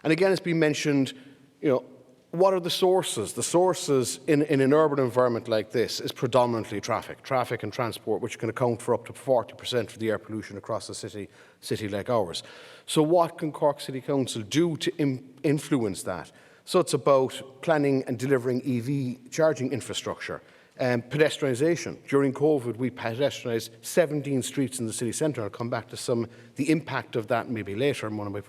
And again, it's been mentioned, what are the sources? The sources in an urban environment like this is predominantly traffic and transport, which can account for up to 40% of the air pollution across a city like ours. So what can Cork City Council do to influence that? So it's about planning and delivering EV charging infrastructure, pedestrianisation. During COVID, we pedestrianised 17 streets in the city centre. I'll come back to the impact of that maybe later in one of my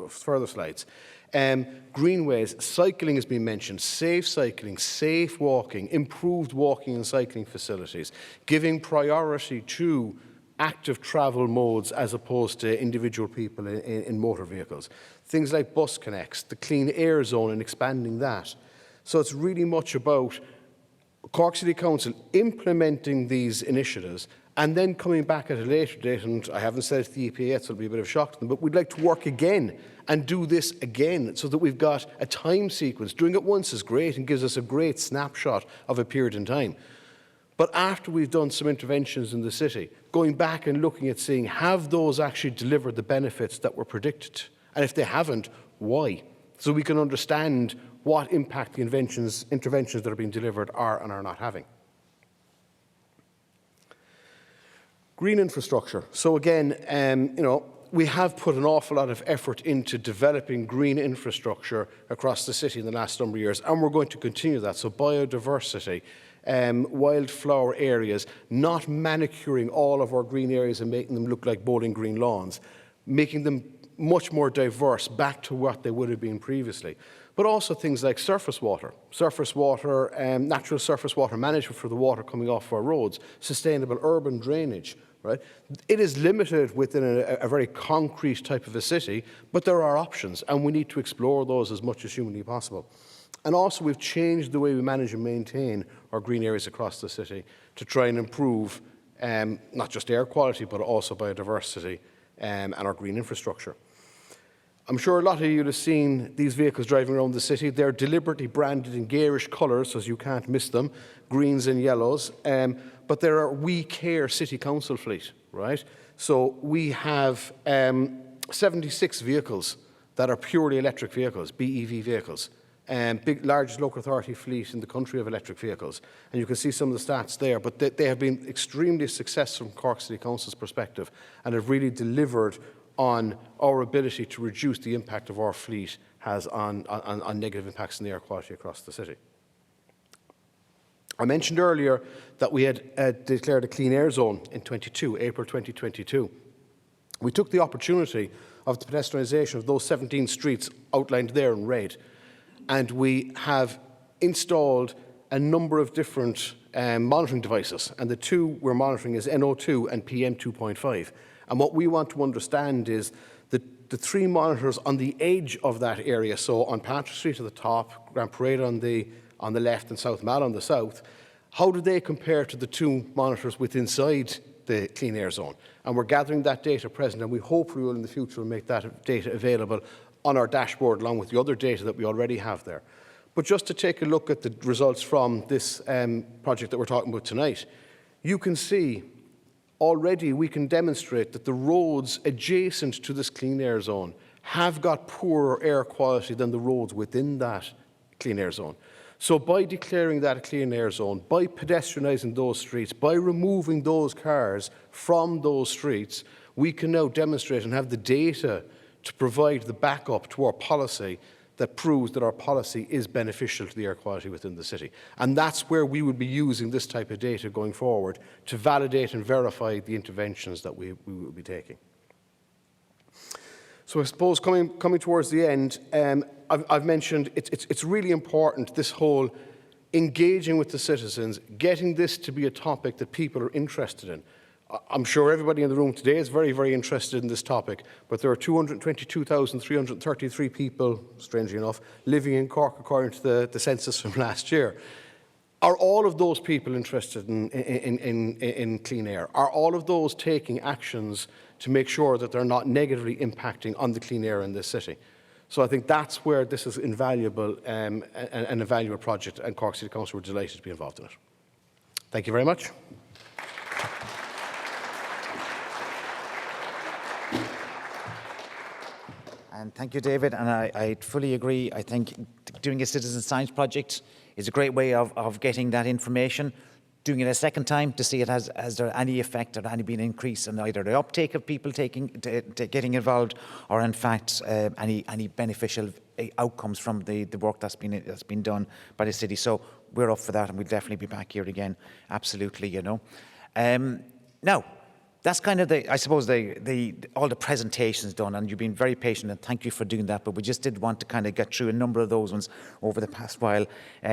further slides. Greenways, cycling has been mentioned, safe cycling, safe walking, improved walking and cycling facilities, giving priority to active travel modes as opposed to individual people in motor vehicles. Things like bus connects, the clean air zone and expanding that. So it's really much about Cork City Council implementing these initiatives and then coming back at a later date, and I haven't said it to the EPA yet, so it'll be a bit of a shock to them, but we'd like to work again and do this again so that we've got a time sequence. Doing it once is great and gives us a great snapshot of a period in time. But after we've done some interventions in the city, going back and looking at seeing, have those actually delivered the benefits that were predicted? And if they haven't, why? So we can understand what impact the interventions that are being delivered are and are not having. Green infrastructure. So again, we have put an awful lot of effort into developing green infrastructure across the city in the last number of years, and we're going to continue that. So biodiversity, wildflower areas, not manicuring all of our green areas and making them look like bowling green lawns, making them much more diverse back to what they would have been previously. But also things like surface water, natural surface water management for the water coming off our roads, sustainable urban drainage. Right? It is limited within a very concrete type of a city, but there are options, and we need to explore those as much as humanly possible. And also, we've changed the way we manage and maintain our green areas across the city to try and improve not just air quality, but also biodiversity and our green infrastructure. I'm sure a lot of you have seen these vehicles driving around the city. They're deliberately branded in garish colours, so you can't miss them, greens and yellows. But they're our We Care City Council fleet, right? So we have 76 vehicles that are purely electric vehicles, BEV vehicles, largest local authority fleet in the country of electric vehicles. And you can see some of the stats there, but they have been extremely successful from Cork City Council's perspective and have really delivered on our ability to reduce the impact of our fleet has on negative impacts in the air quality across the city. I mentioned earlier that we had declared a clean air zone in April 2022. We took the opportunity of the pedestrianisation of those 17 streets outlined there in red, and we have installed a number of different monitoring devices, and the two we're monitoring is NO2 and PM2.5. And what we want to understand is the three monitors on the edge of that area, so on Patrick Street at the top, Grand Parade on the left and South Mall on the south, how do they compare to the two monitors within inside the clean air zone? And we're gathering that data present, and we hopefully will in the future make that data available on our dashboard along with the other data that we already have there. But just to take a look at the results from this project that we're talking about tonight, you can see already we can demonstrate that the roads adjacent to this clean air zone have got poorer air quality than the roads within that clean air zone. So by declaring that a clean air zone, by pedestrianising those streets, by removing those cars from those streets, we can now demonstrate and have the data to provide the backup to our policy that proves that our policy is beneficial to the air quality within the city. And that's where we would be using this type of data going forward to validate and verify the interventions that we will be taking. So I suppose coming towards the end, I've mentioned it's really important, this whole engaging with the citizens, getting this to be a topic that people are interested in. I'm sure everybody in the room today is very, very interested in this topic, but there are 222,333 people, strangely enough, living in Cork according to the census from last year. Are all of those people interested in clean air? Are all of those taking actions to make sure that they're not negatively impacting on the clean air in this city? So I think that's where this is invaluable and a valuable project, and Cork City Council were delighted to be involved in it. Thank you very much. And thank you, David. And I fully agree. I think doing a citizen science project is a great way of getting that information. Doing it a second time to see it has there any effect or any been increase in either the uptake of people getting involved, or in fact any beneficial outcomes from the work that's been done by the city. So we're up for that, and we'll definitely be back here again. Absolutely, you know. Now, that's kind of I suppose all the presentations done, and you've been very patient, and thank you for doing that. But we just did want to kind of get through a number of those ones over the past while,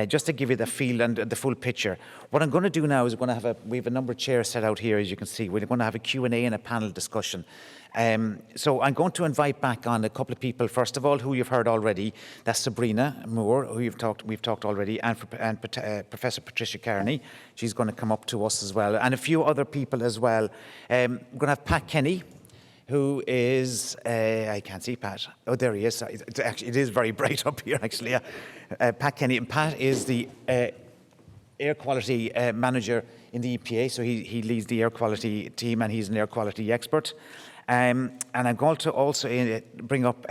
just to give you the feel and the full picture. What I'm going to do now is we have a number of chairs set out here, as you can see. We're going to have a Q&A and a panel discussion. So I'm going to invite back on a couple of people, first of all, who you've heard already. That's Sabrina Moore, who we've talked already, and Professor Patricia Kearney. She's going to come up to us as well, and a few other people as well. We're going to have Pat Kenny, who is, I can't see Pat. Oh, there he is. It is very bright up here, actually. Yeah. Pat Kenny. And Pat is the air quality manager in the EPA, so he leads the air quality team, and he's an air quality expert. And I'm going to also bring up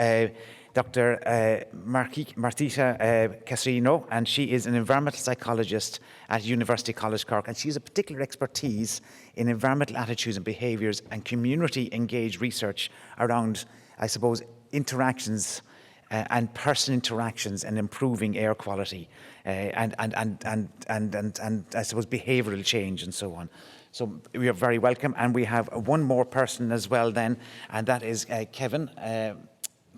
Dr. Martita Casino, and she is an environmental psychologist at University College Cork, and she has a particular expertise in environmental attitudes and behaviours and community-engaged research around, I suppose, interactions and person interactions and improving air quality and I suppose behavioural change and so on. So we are very welcome, and we have one more person as well then, and that is Kevin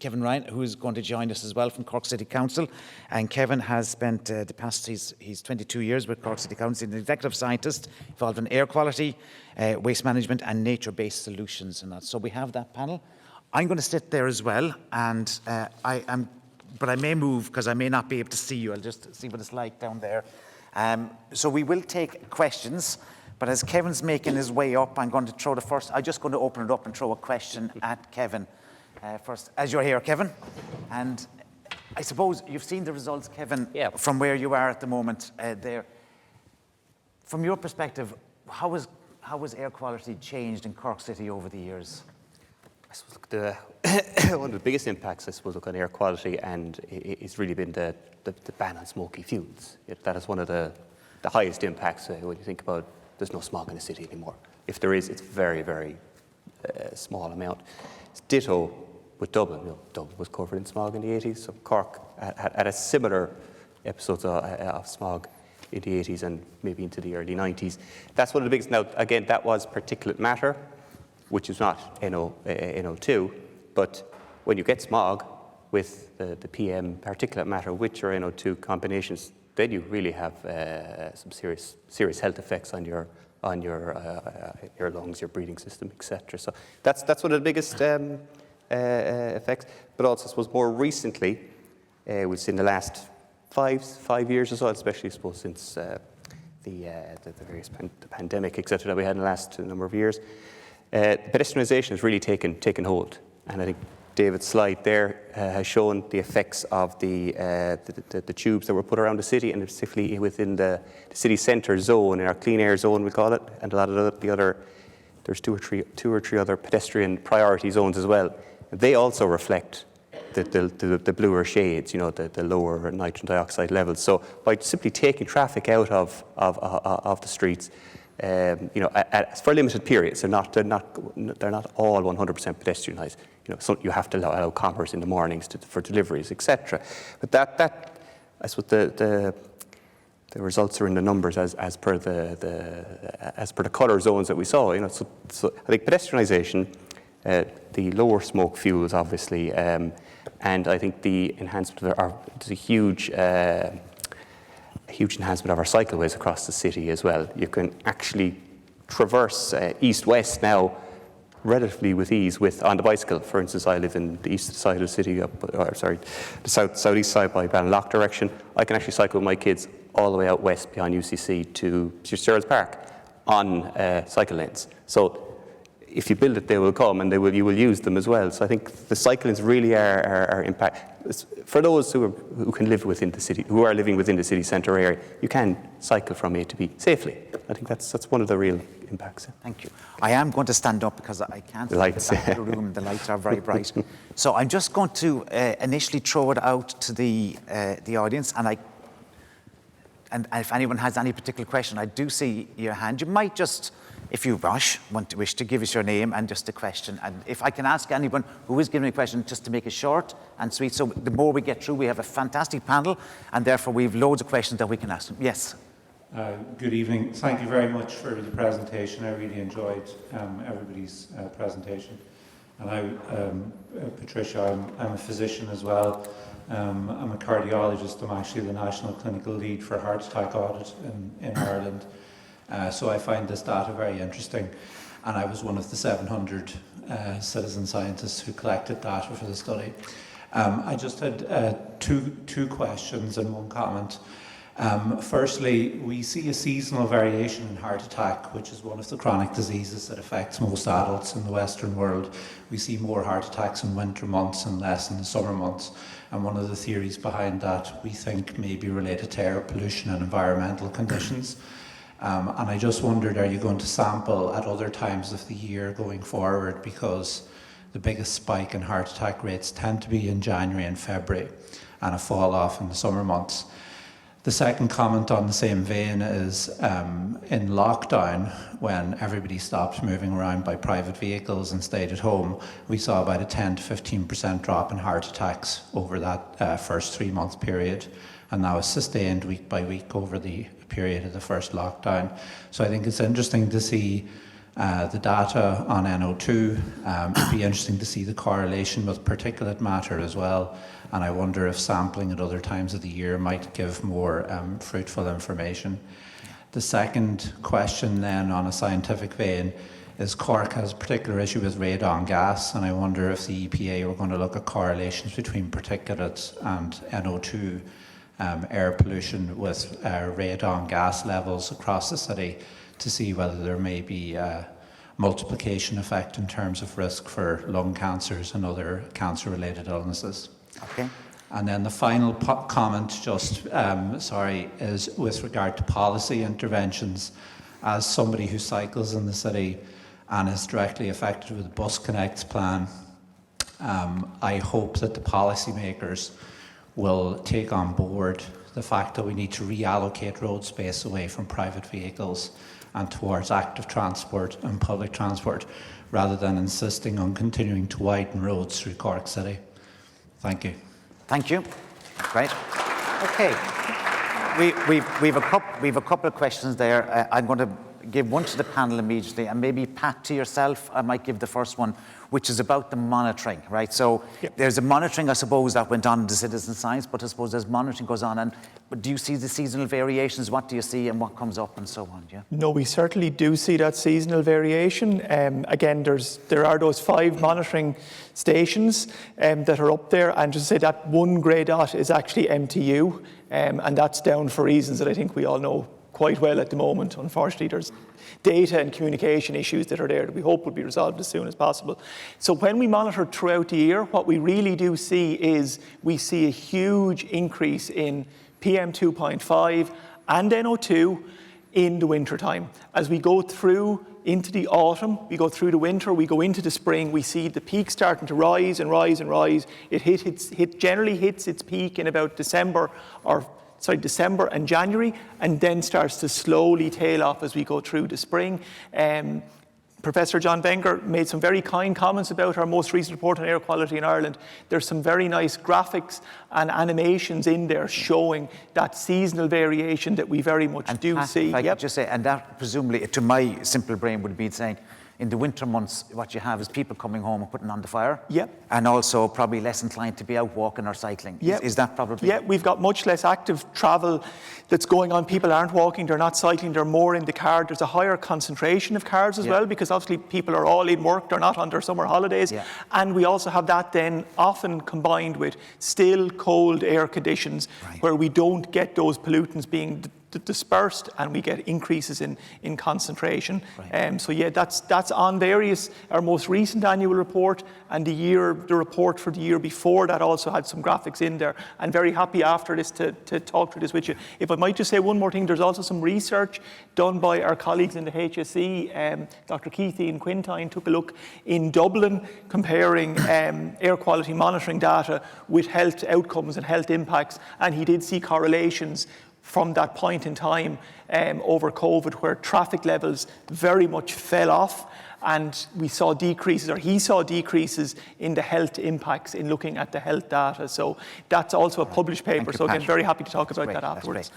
Ryan, who is going to join us as well from Cork City Council. And Kevin has spent the past, he's 22 years with Cork City Council, an executive scientist involved in air quality, waste management and nature-based solutions and that. So we have that panel. I'm going to sit there as well, and but I may move because I may not be able to see you. I'll just see what it's like down there. So we will take questions, but as Kevin's making his way up, I'm going to throw I'm just going to open it up and throw a question at Kevin first, as you're here, Kevin. And I suppose you've seen the results, Kevin, from where you are at the moment there. From your perspective, how has air quality changed in Cork City over the years? I suppose one of the biggest impacts, I suppose, on air quality, and it's really been the ban on smoky fuels. That is one of the highest impacts when you think about there's no smog in the city anymore. If there is, it's very, very small amount. It's ditto with Dublin. Dublin was covered in smog in the 80s, so Cork had a similar episodes of smog in the 80s and maybe into the early 90s. That's one of the biggest. Now, again, that was particulate matter, which is not NO2, but when you get smog with the PM particulate matter with your NO2 combinations, then you really have some serious health effects on your lungs, your breathing system, etc. So that's one of the biggest effects. But also, I suppose, more recently, we've seen the last five years or so, especially, I suppose, since the various the pandemic, etc. that we had in the last number of years, pedestrianisation has really taken hold, and I think David's slide there has shown the effects of the tubes that were put around the city, and specifically within the city centre zone, in our clean air zone we call it, and a lot of the other, there's two or three other pedestrian priority zones as well. They also reflect the bluer shades, the lower nitrogen dioxide levels. So by simply taking traffic out of the streets, for limited periods, they're not all 100% pedestrianised. So you have to allow commerce in the mornings for deliveries, etc. But that I suppose the results are in the numbers as per the colour zones that we saw. So I think pedestrianisation, the lower smoke fuels, obviously, and I think the enhancement there's a huge enhancement of our cycleways across the city as well. You can actually traverse east-west now relatively with ease on the bicycle. For instance, I live in the east side of the city, the southeast side by Ballinlough direction. I can actually cycle with my kids all the way out west beyond UCC to Fitzgerald's Park on cycle lanes. So if you build it, they will come, and you will use them as well. So I think the cyclists really are impact. For those who can live within the city, who are living within the city centre area, you can cycle from A to B safely. I think that's one of the real impacts. Thank you. I am going to stand up because I can't see the back of the room. The lights are very bright. So I'm just going to initially throw it out to the audience, and if anyone has any particular question, I do see your hand. You might just, if you wish to give us your name and just a question. And if I can ask anyone who is giving a question just to make it short and sweet, so the more we get through, we have a fantastic panel, and therefore we have loads of questions that we can ask them. Yes. Good evening. Thank you very much for the presentation. I really enjoyed everybody's presentation. And Patricia, I'm a physician as well. I'm a cardiologist. I'm actually the National Clinical Lead for Heart Attack Audit in Ireland. So I find this data very interesting. and I was one of the 700 citizen scientists who collected data for the study. I just had two questions and one comment. Firstly, we see a seasonal variation in heart attack, which is one of the chronic diseases that affects most adults in the Western world. We see more heart attacks in winter months and less in the summer months. And one of the theories behind that we think may be related to air pollution and environmental conditions. And I just wondered, are you going to sample at other times of the year going forward, because the biggest spike in heart attack rates tend to be in January and February and a fall off in the summer months. The second comment on the same vein is in lockdown, when everybody stopped moving around by private vehicles and stayed at home, we saw about a 10 to 15% drop in heart attacks over that first 3-month period, and that was sustained week by week over the period of the first lockdown. So I think it's interesting to see the data on NO2. It'd be interesting to see the correlation with particulate matter as well. And I wonder if sampling at other times of the year might give more fruitful information. The second question then, on a scientific vein, is Cork has a particular issue with radon gas, and I wonder if the EPA were going to look at correlations between particulates and NO2 air pollution with radon gas levels across the city, to see whether there may be a multiplication effect in terms of risk for lung cancers and other cancer-related illnesses. Okay. And then the final comment, just, is with regard to policy interventions. As somebody who cycles in the city and is directly affected with the Bus Connects plan, I hope that the policymakers will take on board the fact that we need to reallocate road space away from private vehicles and towards active transport and public transport, rather than insisting on continuing to widen roads through Cork City. Thank you. Thank you. Great. Okay. We've a couple of questions there. I'm going to give one to the panel immediately, and maybe Pat, to yourself, I might give the first one, which is about the monitoring, right? So there's a monitoring, I suppose, that went on in the citizen science, but I suppose as monitoring goes on, and do you see the seasonal variations? What do you see and what comes up and so on? Yeah. No, we certainly do see that seasonal variation. Again, there are those 5 monitoring stations that are up there, and just to say that one grey dot is actually MTU, and that's down for reasons that I think we all know quite well at the moment. Unfortunately, there's data and communication issues that are there that we hope will be resolved as soon as possible. So when we monitor throughout the year, what we really do see is we see a huge increase in PM2.5 and NO2 in the winter time. As we go through into the autumn, we go through the winter, we go into the spring, we see the peak starting to rise and rise and rise. It generally hits its peak in about December and January, and then starts to slowly tail off as we go through the spring. Professor John Wenger made some very kind comments about our most recent report on air quality in Ireland. There's some very nice graphics and animations in there showing that seasonal variation that we very much do Pat, see. If I could just say, and that presumably, to my simple brain, would be saying, in the winter months, what you have is people coming home and putting on the fire. Yep. And also probably less inclined to be out walking or cycling. Yep. Is that probably? Yeah, we've got much less active travel that's going on. People aren't walking, they're not cycling, they're more in the car. There's a higher concentration of cars as well, because obviously people are all in work, they're not on their summer holidays. Yeah. And we also have that then often combined with still cold air conditions, where we don't get those pollutants being dispersed, and we get increases in concentration. So yeah, that's on various, our most recent annual report, and the report for the year before that also had some graphics in there. I'm very happy after this to talk through this with you. If I might just say one more thing, there's also some research done by our colleagues in the HSE. Dr. Keithy and Quintine took a look in Dublin, comparing air quality monitoring data with health outcomes and health impacts, and he did see correlations from that point in time over COVID, where traffic levels very much fell off, and we saw decreases, or he saw decreases in the health impacts in looking at the health data. So that's also a published paper. So again, very happy to talk about that afterwards.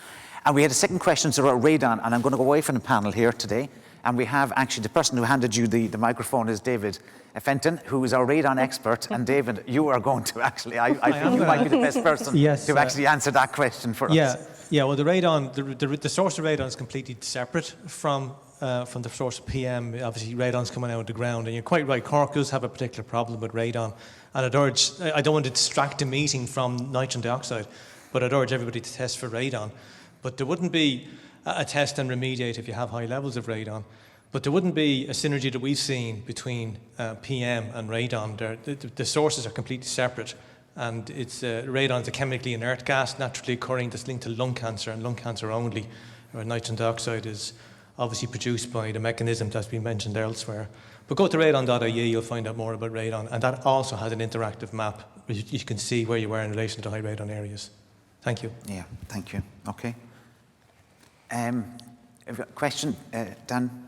And we had a second question about radon, and I'm going to go away from the panel here today. And we have actually the person who handed you the microphone is David Fenton, who is our radon expert. And David, you are going to actually, I think you might be the best person to actually answer that question for us. Yeah, well, the radon, the source of radon is completely separate from from the source of PM. Obviously, radon's coming out of the ground, and you're quite right. Cork does have a particular problem with radon, and I'd urge. I don't want to distract the meeting from nitrogen dioxide, but I'd urge everybody to test for radon. But there wouldn't be a test and remediate if you have high levels of radon. But there wouldn't be a synergy that we've seen between PM and radon. The sources are completely separate. And it's radon is a chemically inert gas, naturally occurring, that's linked to lung cancer and lung cancer only. Where nitrogen dioxide is obviously produced by the mechanism that's been mentioned elsewhere. But go to radon.ie, you'll find out more about radon. And that also has an interactive map. You can see where you were in relation to high radon areas. Thank you. Yeah, thank you. Okay. Question, Dan?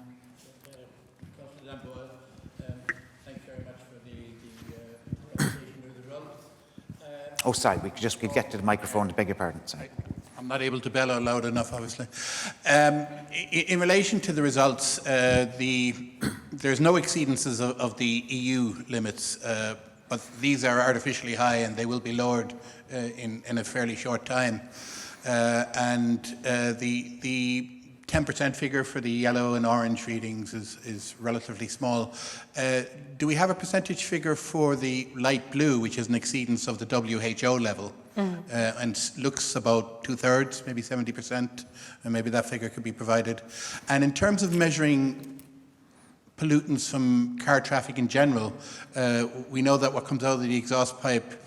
Oh, sorry, we could get to the microphone, I beg your pardon. Sorry. I'm not able to bellow loud enough, obviously. In relation to the results, there's no exceedances of the EU limits, but these are artificially high and they will be lowered in a fairly short time. And the 10% figure for the yellow and orange readings is relatively small. Do we have a percentage figure for the light blue, which is an exceedance of the WHO level, and looks about 2/3, maybe 70%, and maybe that figure could be provided? And in terms of measuring pollutants from car traffic in general, we know that what comes out of the exhaust pipe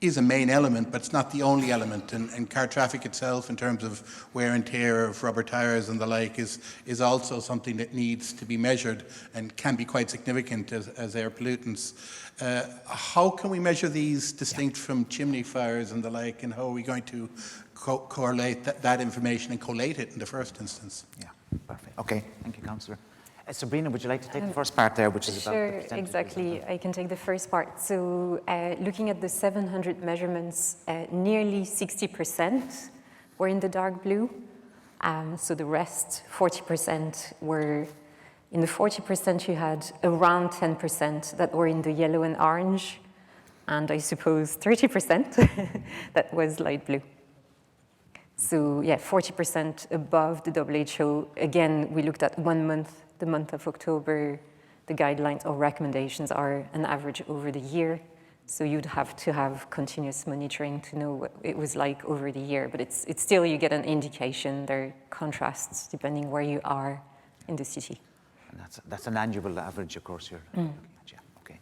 is a main element, but it's not the only element. And car traffic itself, in terms of wear and tear of rubber tyres and the like, is also something that needs to be measured and can be quite significant as air pollutants. How can we measure these distinct from chimney fires and the like, and how are we going to correlate that information and collate it in the first instance? Yeah, perfect. Okay, thank you, Councillor. Sabrina, would you like to take the first part there, which is about the percentage? Sure, exactly. I can take the first part. So looking at the 700 measurements, nearly 60% were in the dark blue. So the rest, 40%, were in the 40%. You had around 10% that were in the yellow and orange, and I suppose 30% that was light blue. So yeah, 40% above the WHO. Again, we looked at 1 month. The month of October, the guidelines or recommendations are an average over the year. So you'd have to have continuous monitoring to know what it was like over the year. But it's still, you get an indication. There are contrasts depending where you are in the city. And that's an annual average, of course, you're looking at, yeah. Okay.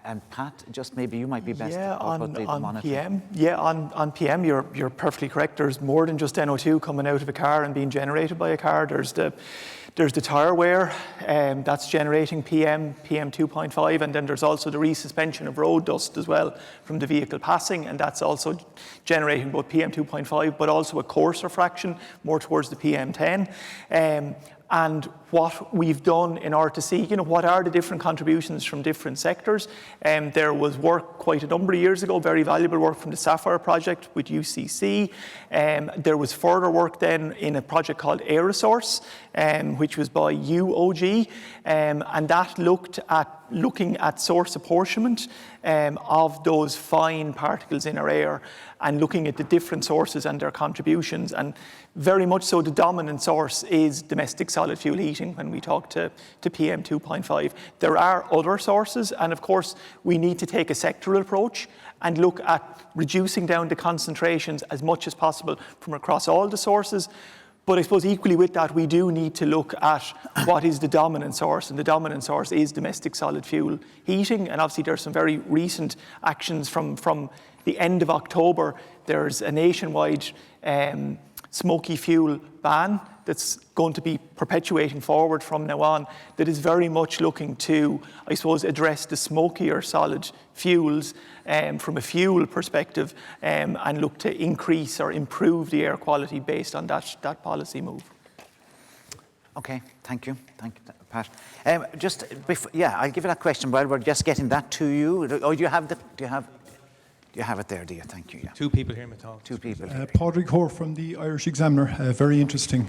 And Pat, just maybe you might be best to talk about the monitoring. PM. Yeah, on PM, you're perfectly correct. There's more than just NO2 coming out of a car and being generated by a car. There's the tyre wear, that's generating PM 2.5, and then there's also the resuspension of road dust as well from the vehicle passing, and that's also generating both PM 2.5, but also a coarser fraction, more towards the PM 10. And what we've done in order to see, what are the different contributions from different sectors. There was work quite a number of years ago, very valuable work from the Sapphire project with UCC. There was further work then in a project called Aerosource, which was by UOG, and that looking at source apportionment of those fine particles in our air, and looking at the different sources and their contributions. And very much so the dominant source is domestic solid fuel heating when we talk to PM 2.5. There are other sources, and of course we need to take a sectoral approach and look at reducing down the concentrations as much as possible from across all the sources. But I suppose equally with that, we do need to look at what is the dominant source, and the dominant source is domestic solid fuel heating. And obviously there's some very recent actions from the end of October. There's a nationwide smoky fuel ban that's going to be perpetuating forward from now on, that is very much looking to, I suppose, address the smokier solid fuels from a fuel perspective, and look to increase or improve the air quality based on that policy move. Okay, thank you, Pat. Just before, I'll give you that question while we're just getting that to you. Oh, do you have it there, do you? Thank you. Yeah. Two people here in the talk. Two people. Padraig Hoare from the Irish Examiner. Very interesting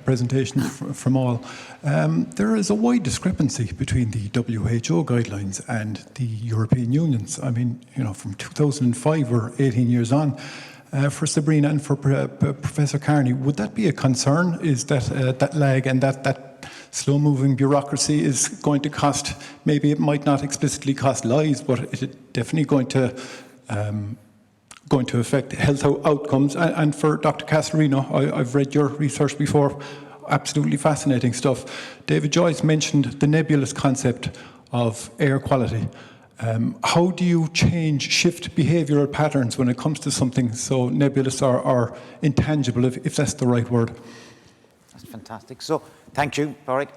presentation from all. There is a wide discrepancy between the WHO guidelines and the European Union's. I mean, from 2005, we're 18 years on, For Sabrina and for Professor Carney, would that be a concern? Is that that lag and that slow-moving bureaucracy is going to cost, maybe it might not explicitly cost lives, but it is definitely going to affect health outcomes. And for Dr. Casarino, I've read your research before, absolutely fascinating stuff. David Joyce mentioned the nebulous concept of air quality. How do you shift behavioural patterns when it comes to something so nebulous or intangible, if that's the right word? That's fantastic. So, thank you, Warwick.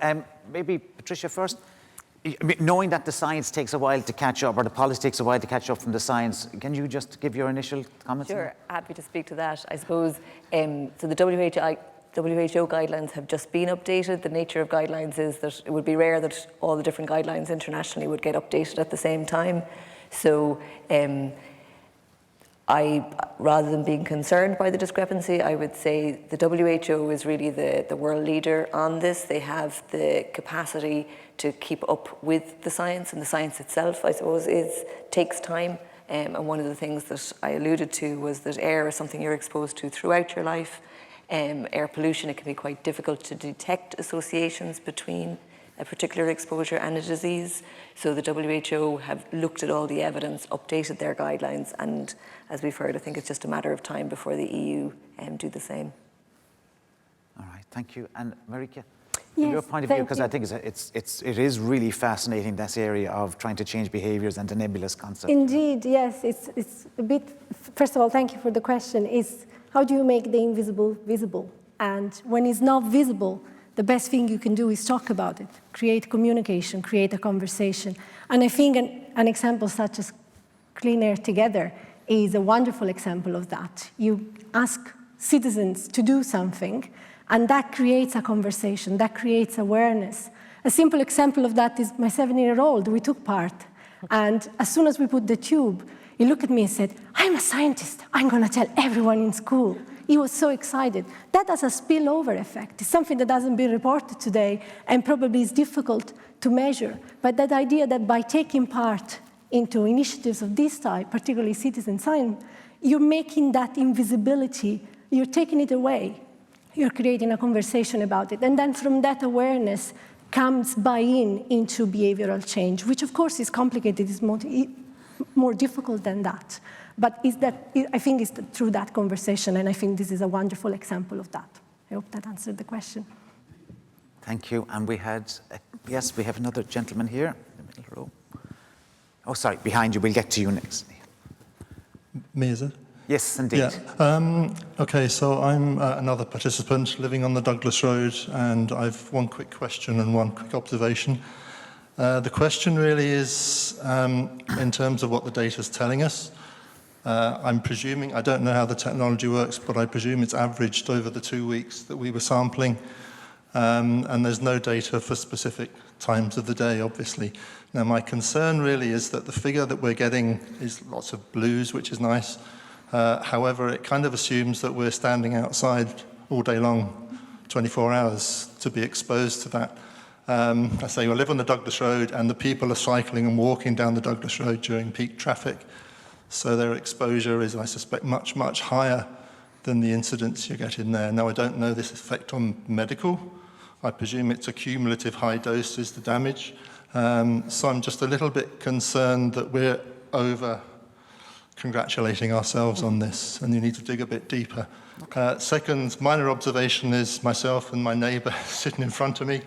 Maybe Patricia first. Knowing that the science takes a while to catch up, or the policy takes a while to catch up from the science, can you just give your initial comments? Sure, happy to speak to that. I suppose, so the WHO guidelines have just been updated. The nature of guidelines is that it would be rare that all the different guidelines internationally would get updated at the same time. So rather than being concerned by the discrepancy, I would say the WHO is really the world leader on this. They have the capacity to keep up with the science, and the science itself, I suppose, takes time. And one of the things that I alluded to was that air is something you're exposed to throughout your life. Air pollution, it can be quite difficult to detect associations between a particular exposure and a disease. So the WHO have looked at all the evidence, updated their guidelines, and as we've heard, I think it's just a matter of time before the EU do the same. All right, thank you. And Marika, yes, from your point of view, because I think it is really fascinating, this area of trying to change behaviours and the nebulous concept. Indeed, yes, it's a bit, first of all, thank you for the question, is how do you make the invisible visible? And when it's not visible, the best thing you can do is talk about it, create communication, create a conversation. And I think an example such as Clean Air Together is a wonderful example of that. You ask citizens to do something, and that creates a conversation, that creates awareness. A simple example of that is my 7-year-old. We took part, and as soon as we put the tube, he looked at me and said, "I'm a scientist. I'm going to tell everyone in school." He was so excited. That has a spillover effect. It's something that hasn't been reported today and probably is difficult to measure. But that idea that by taking part into initiatives of this type, particularly citizen science, you're making that invisibility, you're taking it away. You're creating a conversation about it. And then from that awareness comes buy-in into behavioral change, which of course is complicated, is more difficult than that. But I think it's through that conversation, and I think this is a wonderful example of that. I hope that answered the question. Thank you. And we had, yes, we have another gentleman here in the middle row. Oh, sorry, behind you. We'll get to you next. Me, is it? Yes, indeed. Yeah. Okay, so I'm another participant living on the Douglas Road, and I've one quick question and one quick observation. The question really is in terms of what the data is telling us. I'm presuming, I don't know how the technology works, but I presume it's averaged over the 2 weeks that we were sampling. And there's no data for specific times of the day, obviously. Now, my concern really is that the figure that we're getting is lots of blues, which is nice. However, it kind of assumes that we're standing outside all day long, 24 hours, to be exposed to that. I say, I live on the Douglas Road, and the people are cycling and walking down the Douglas Road during peak traffic. So their exposure is, I suspect, much, much higher than the incidence you get in there. Now, I don't know this effect on medical. I presume it's a cumulative high dose is the damage. So I'm just a little bit concerned that we're over-congratulating ourselves on this, and you need to dig a bit deeper. Second, minor observation is myself and my neighbour sitting in front of me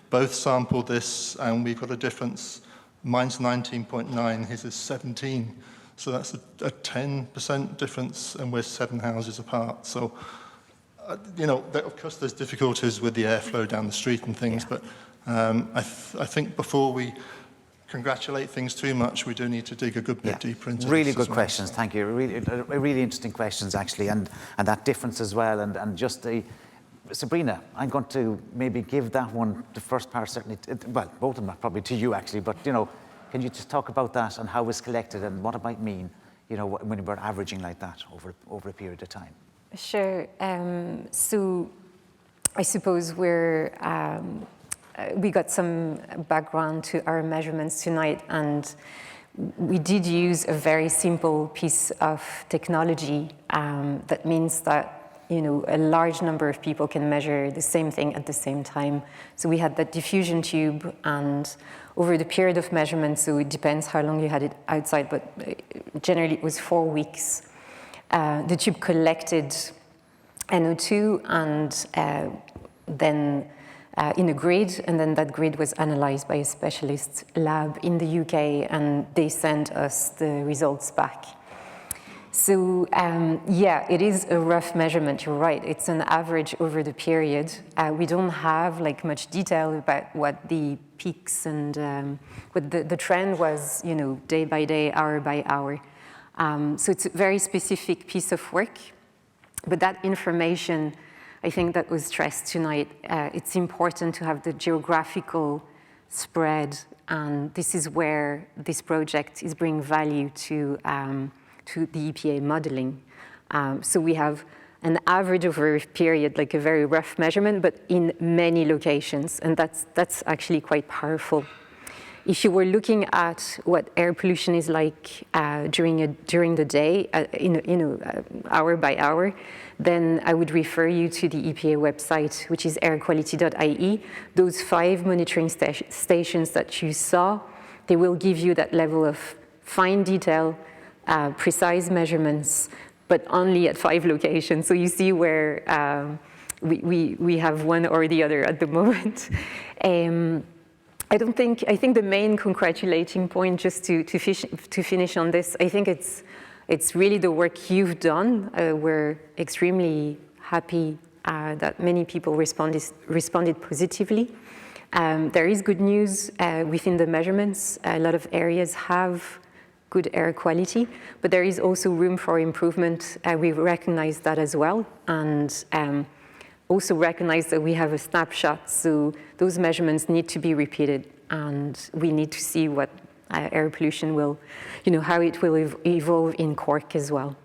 both sampled this, and we've got a difference. Mine's 19.9, his is 17. So that's a 10% difference, and we're 7 houses apart. So, you know, of course there's difficulties with the airflow down the street and things, but I think before we congratulate things too much, we do need to dig a good bit deeper into really this good as well. questions, thank you. Really interesting questions, actually, and that difference as well, and just the... Sabrina, I'm going to maybe give that one, the first part certainly, well, both of them are probably to you, actually, but, you know, can you just talk about that and how it's collected and what it might mean, you know, when we're averaging like that over a period of time? Sure. So I suppose we got some background to our measurements tonight, and we did use a very simple piece of technology That means that, you know, a large number of people can measure the same thing at the same time. So we had that diffusion tube, and over the period of measurement, so it depends how long you had it outside, but generally it was 4 weeks. The tube collected NO2 and then in a grid, and then that grid was analyzed by a specialist lab in the UK, and they sent us the results back. So yeah, it is a rough measurement, you're right. It's an average over the period. We don't have like much detail about what the peaks and what the trend was, you know, day by day, hour by hour. So it's a very specific piece of work, but that information, I think that was stressed tonight, it's important to have the geographical spread, and this is where this project is bringing value to the EPA modeling. So we have an average over a period, like a very rough measurement, but in many locations, and that's actually quite powerful. If you were looking at what air pollution is like during the day, hour by hour, then I would refer you to the EPA website, which is airquality.ie. Those 5 monitoring stations that you saw, they will give you that level of fine detail, precise measurements, but only at 5 locations. So you see where we have one or the other at the moment. I think the main congratulating point, just to finish on this, I think it's really the work you've done. We're extremely happy that many people responded positively. There is good news within the measurements. A lot of areas have good air quality, but there is also room for improvement. We recognize that as well, and also recognize that we have a snapshot, so those measurements need to be repeated, and we need to see what air pollution will, you know, how it will evolve in Cork as well.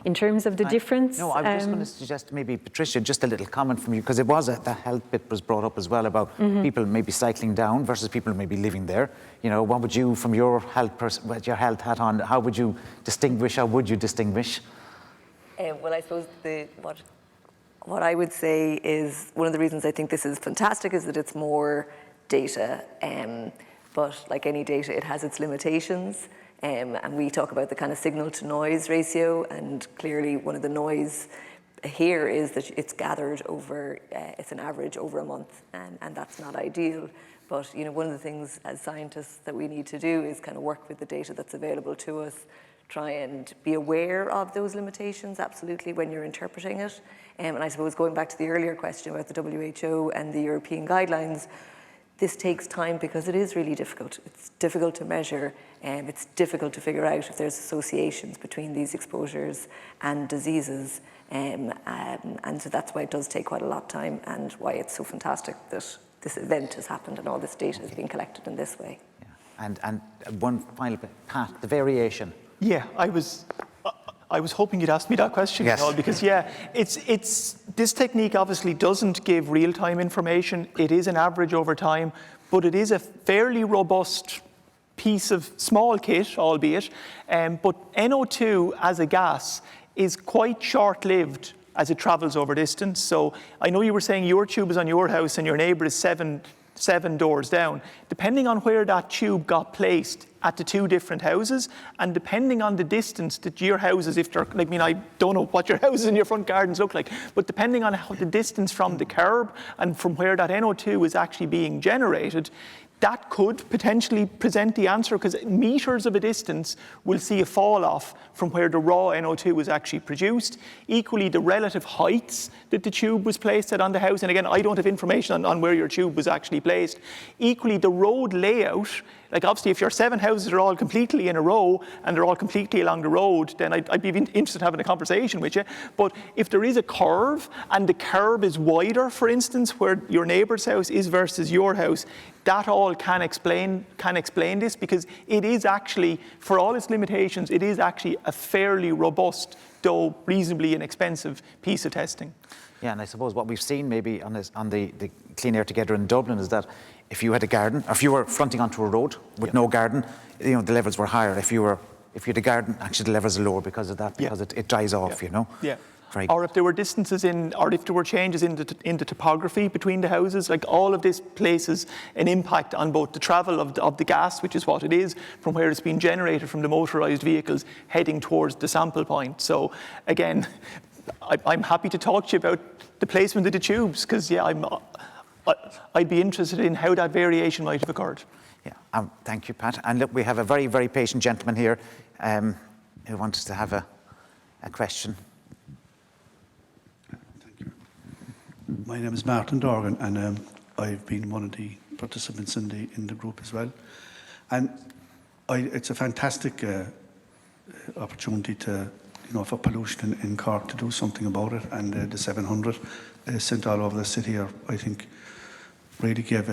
In terms of the difference... No, I was just going to suggest maybe, Patricia, just a little comment from you, because it was the health bit was brought up as well about people maybe cycling down versus people maybe living there. You know, what would you, from your with your health hat on, how would you distinguish? Well, I suppose what I would say is one of the reasons I think this is fantastic is that it's more data, but like any data, it has its limitations. And we talk about the kind of signal to noise ratio, and clearly one of the noise here is that it's gathered over, it's an average over a month, and that's not ideal. But you know, one of the things as scientists that we need to do is kind of work with the data that's available to us, try and be aware of those limitations, absolutely, when you're interpreting it. And I suppose going back to the earlier question about the WHO and the European guidelines, this takes time because it is really difficult. It's difficult to measure, and it's difficult to figure out if there's associations between these exposures and diseases. And so that's why it does take quite a lot of time, and why it's so fantastic that this event has happened and all this data is being collected in this way. Yeah. And one final bit, Pat, the variation. Yeah, I was hoping you'd ask me that question, yes. Because yeah, this technique obviously doesn't give real-time information. It is an average over time, but it is a fairly robust piece of small kit, albeit. But NO2 as a gas is quite short-lived as it travels over distance. So I know you were saying your tube is on your house and your neighbour is seven doors down. Depending on where that tube got placed at the 2 different houses, and depending on the distance that your houses, if they're, I mean, I don't know what your houses and your front gardens look like, but depending on how the distance from the curb and from where that NO2 is actually being generated, that could potentially present the answer, because meters of a distance will see a fall off from where the raw NO2 was actually produced. Equally, the relative heights that the tube was placed at on the house, and again, I don't have information on where your tube was actually placed. Equally, the road layout, like obviously if your 7 houses are all completely in a row and they're all completely along the road, then I'd be interested in having a conversation with you. But if there is a curve and the curb is wider, for instance, where your neighbour's house is versus your house, that all can explain this, because it is actually, for all its limitations, it is actually a fairly robust, though reasonably inexpensive piece of testing. Yeah, and I suppose what we've seen maybe on the Clean Air Together in Dublin is that if you had a garden, or if you were fronting onto a road with no garden, you know, the levels were higher. If you were if you're the garden, actually the levels are lower because of that, because it dries off, you know. Yeah. Very Or if there were distances or if there were changes in the topography between the houses, like all of this places an impact on both the travel of the gas, which is what it is, from where it's being generated from the motorised vehicles heading towards the sample point. So again, I'm happy to talk to you about the placement of the tubes, because I'd be interested in how that variation might have occurred. Yeah, thank you, Pat. And look, we have a very, very patient gentleman here who wants to have a question. My name is Martin Dorgan, and I've been one of the participants in the group as well. And it's a fantastic opportunity to, for pollution in Cork, to do something about it. And the 700 sent all over the city are, I think, really gave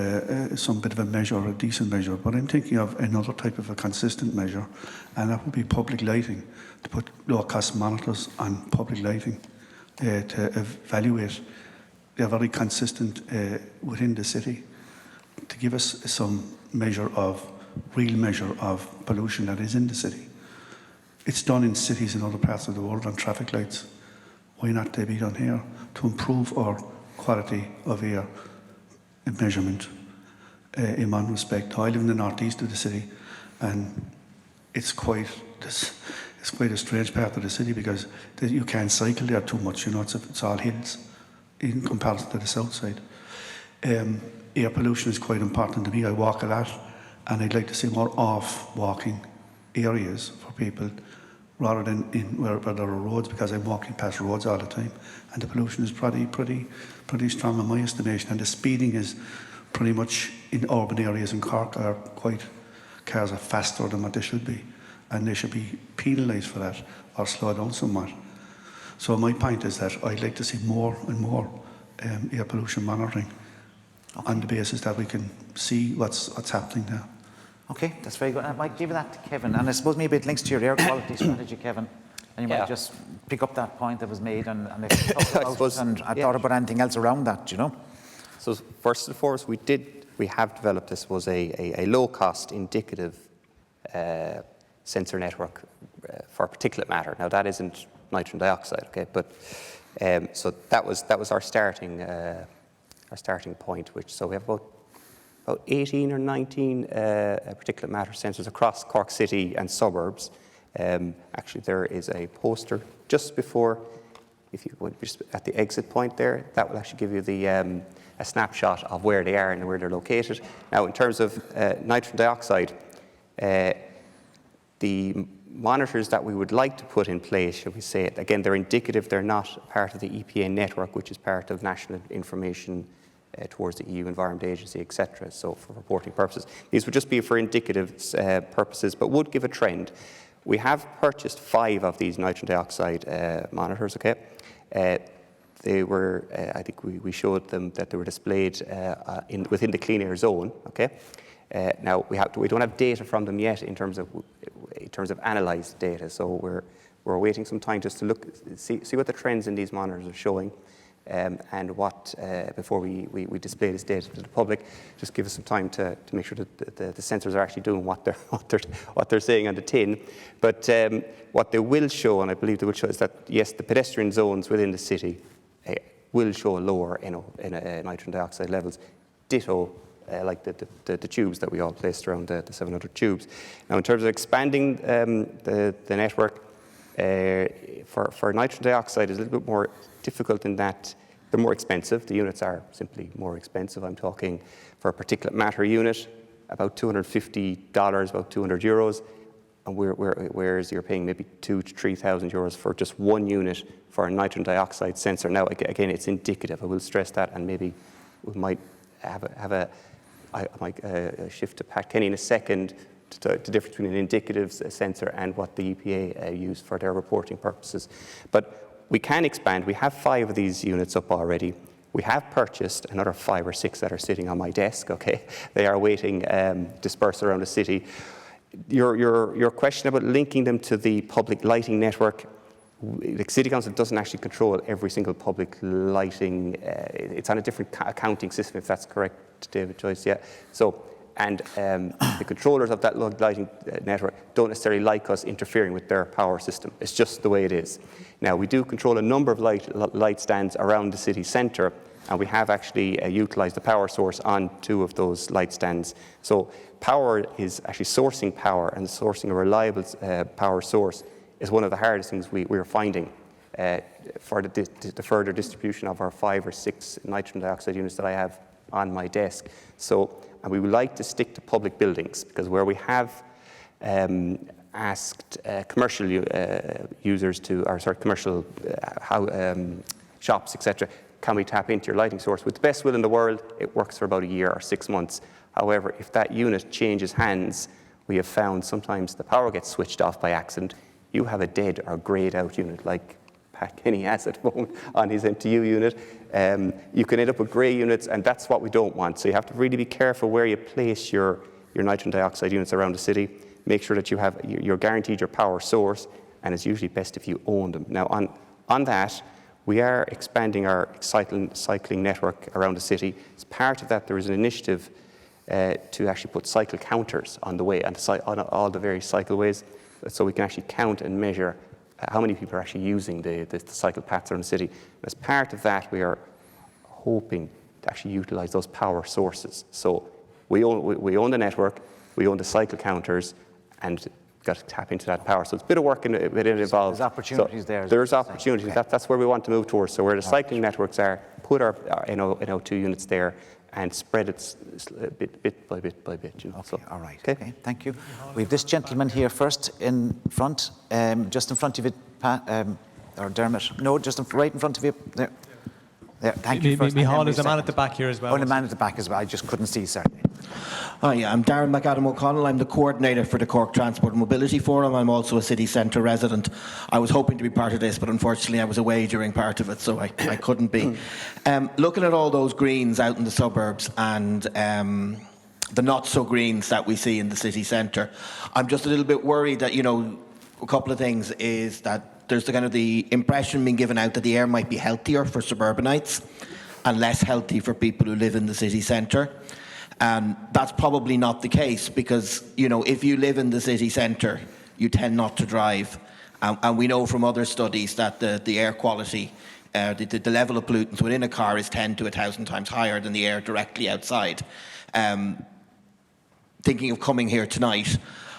some bit of a measure, a decent measure. But I'm thinking of another type of a consistent measure, and that would be public lighting, to put low-cost monitors on public lighting to evaluate. They're very consistent within the city to give us some real measure of pollution that is in the city. It's done in cities in other parts of the world on traffic lights. Why not they be done here to improve our quality of air measurement in one respect? I live in the northeast of the city, and it's quite a strange part of the city because you can't cycle there too much. It's all hills in comparison to the south side. Air pollution is quite important to me. I walk a lot, and I'd like to see more off-walking areas for people rather than in where there are roads, because I'm walking past roads all the time, and the pollution is pretty strong in my estimation, and the speeding is pretty much in urban areas in Cork cars are faster than what they should be, and they should be penalised for that or slow down somewhat. So my point is that I'd like to see more and more air pollution monitoring on the basis that we can see what's happening there. Okay, that's very good. I might give that to Kevin, and I suppose maybe it links to your air quality strategy, Kevin. And you might just pick up that point that was made and I thought about anything else around that, So first and foremost, we have developed, this was a low-cost indicative sensor network for particulate matter. Now that isn't nitrogen dioxide, okay, but so that was our starting point. So we have about 18 or 19 particulate matter sensors across Cork City and suburbs. Actually, there is a poster just before, if you go just at the exit point there, that will actually give you a snapshot of where they are and where they're located. Now, in terms of nitrogen dioxide, the monitors that we would like to put in place, shall we say, again, they're indicative, they're not part of the EPA network, which is part of national information towards the EU Environment Agency, etc. So for reporting purposes. These would just be for indicative purposes, but would give a trend. We have purchased 5 of these nitrogen dioxide monitors, okay? They were, I think we showed them that they were displayed within the clean air zone, okay? Now, we don't have data from them yet in terms of analysed data, so we're waiting some time just to see what the trends in these monitors are showing. And before we display this data to the public, just give us some time to make sure that the sensors are actually doing what they're saying on the tin. But what they will show, and I believe they will show, is that yes, the pedestrian zones within the city will show lower nitrogen dioxide levels. Ditto, like the tubes that we all placed around the 700 tubes. Now, in terms of expanding the network, for nitrogen dioxide is a little bit more difficult in that they're more expensive. The units are simply more expensive. I'm talking for a particulate matter unit, about $250, about €200, and whereas you're paying maybe 2,000 to 3,000 euros for just one unit for a nitrogen dioxide sensor. Now, again, it's indicative. I will stress that, and maybe we might I might shift to Pat Kenny in a second to the difference between an indicative sensor and what the EPA use for their reporting purposes. But we can expand. We have 5 of these units up already. We have purchased another 5 or 6 that are sitting on my desk, okay? They are waiting, dispersed around the city. Your question about linking them to the public lighting network, the City Council doesn't actually control every single public lighting. It's on a different accounting system, if that's correct, David Joyce, yeah. So and the controllers of that lighting network don't necessarily like us interfering with their power system. It's just the way it is. Now, we do control a number of light stands around the city centre, and we have actually utilised the power source on 2 of those light stands. So power is actually sourcing power, and sourcing a reliable power source is one of the hardest things we're finding for the further distribution of our 5 or 6 nitrogen dioxide units that I have on my desk. So, and we would like to stick to public buildings, because where we have asked commercial users to, or sorry, commercial shops, etc., can we tap into your lighting source? With the best will in the world, it works for about a year or 6 months. However, if that unit changes hands, we have found sometimes the power gets switched off by accident. You have a dead or greyed out unit like Pat Kenny has at home on his MTU unit. You can end up with grey units, and that's what we don't want. So you have to really be careful where you place your nitrogen dioxide units around the city. Make sure that you're guaranteed your power source, and it's usually best if you own them. Now, on that, we are expanding our cycling network around the city. As part of that, there is an initiative to actually put cycle counters on the way, on all the various cycleways, so we can actually count and measure how many people are actually using the cycle paths around the city. And as part of that, we are hoping to actually utilise those power sources. So we own the network, we own the cycle counters, and got to tap into that power. So it's a bit of work involved. There's opportunities there. There's opportunities. Okay. That's where we want to move towards. So where the cycling networks are, put our NO2 units there and spread it bit by bit by bit. You know? Okay, so, all right. Okay, thank you. We have this gentleman here first in front, just in front of you, Pat, or Dermot. No, just right in front of you. There. Thank you. Micheál is the man at the back here as well. Oh, the man at the back as well. I just couldn't see, sir. Hi, I'm Darren McAdam O'Connell. I'm the coordinator for the Cork Transport and Mobility Forum. I'm also a city centre resident. I was hoping to be part of this, but unfortunately I was away during part of it, so I couldn't be. Looking at all those greens out in the suburbs and the not-so-greens that we see in the city centre, I'm just a little bit worried that, you know, a couple of things is that there's the kind of the impression being given out that the air might be healthier for suburbanites and less healthy for people who live in the city centre. And that's probably not the case because, you know, if you live in the city centre, you tend not to drive. And we know from other studies that the air quality, the level of pollutants within a car is 10 to 1,000 times higher than the air directly outside. Thinking of coming here tonight,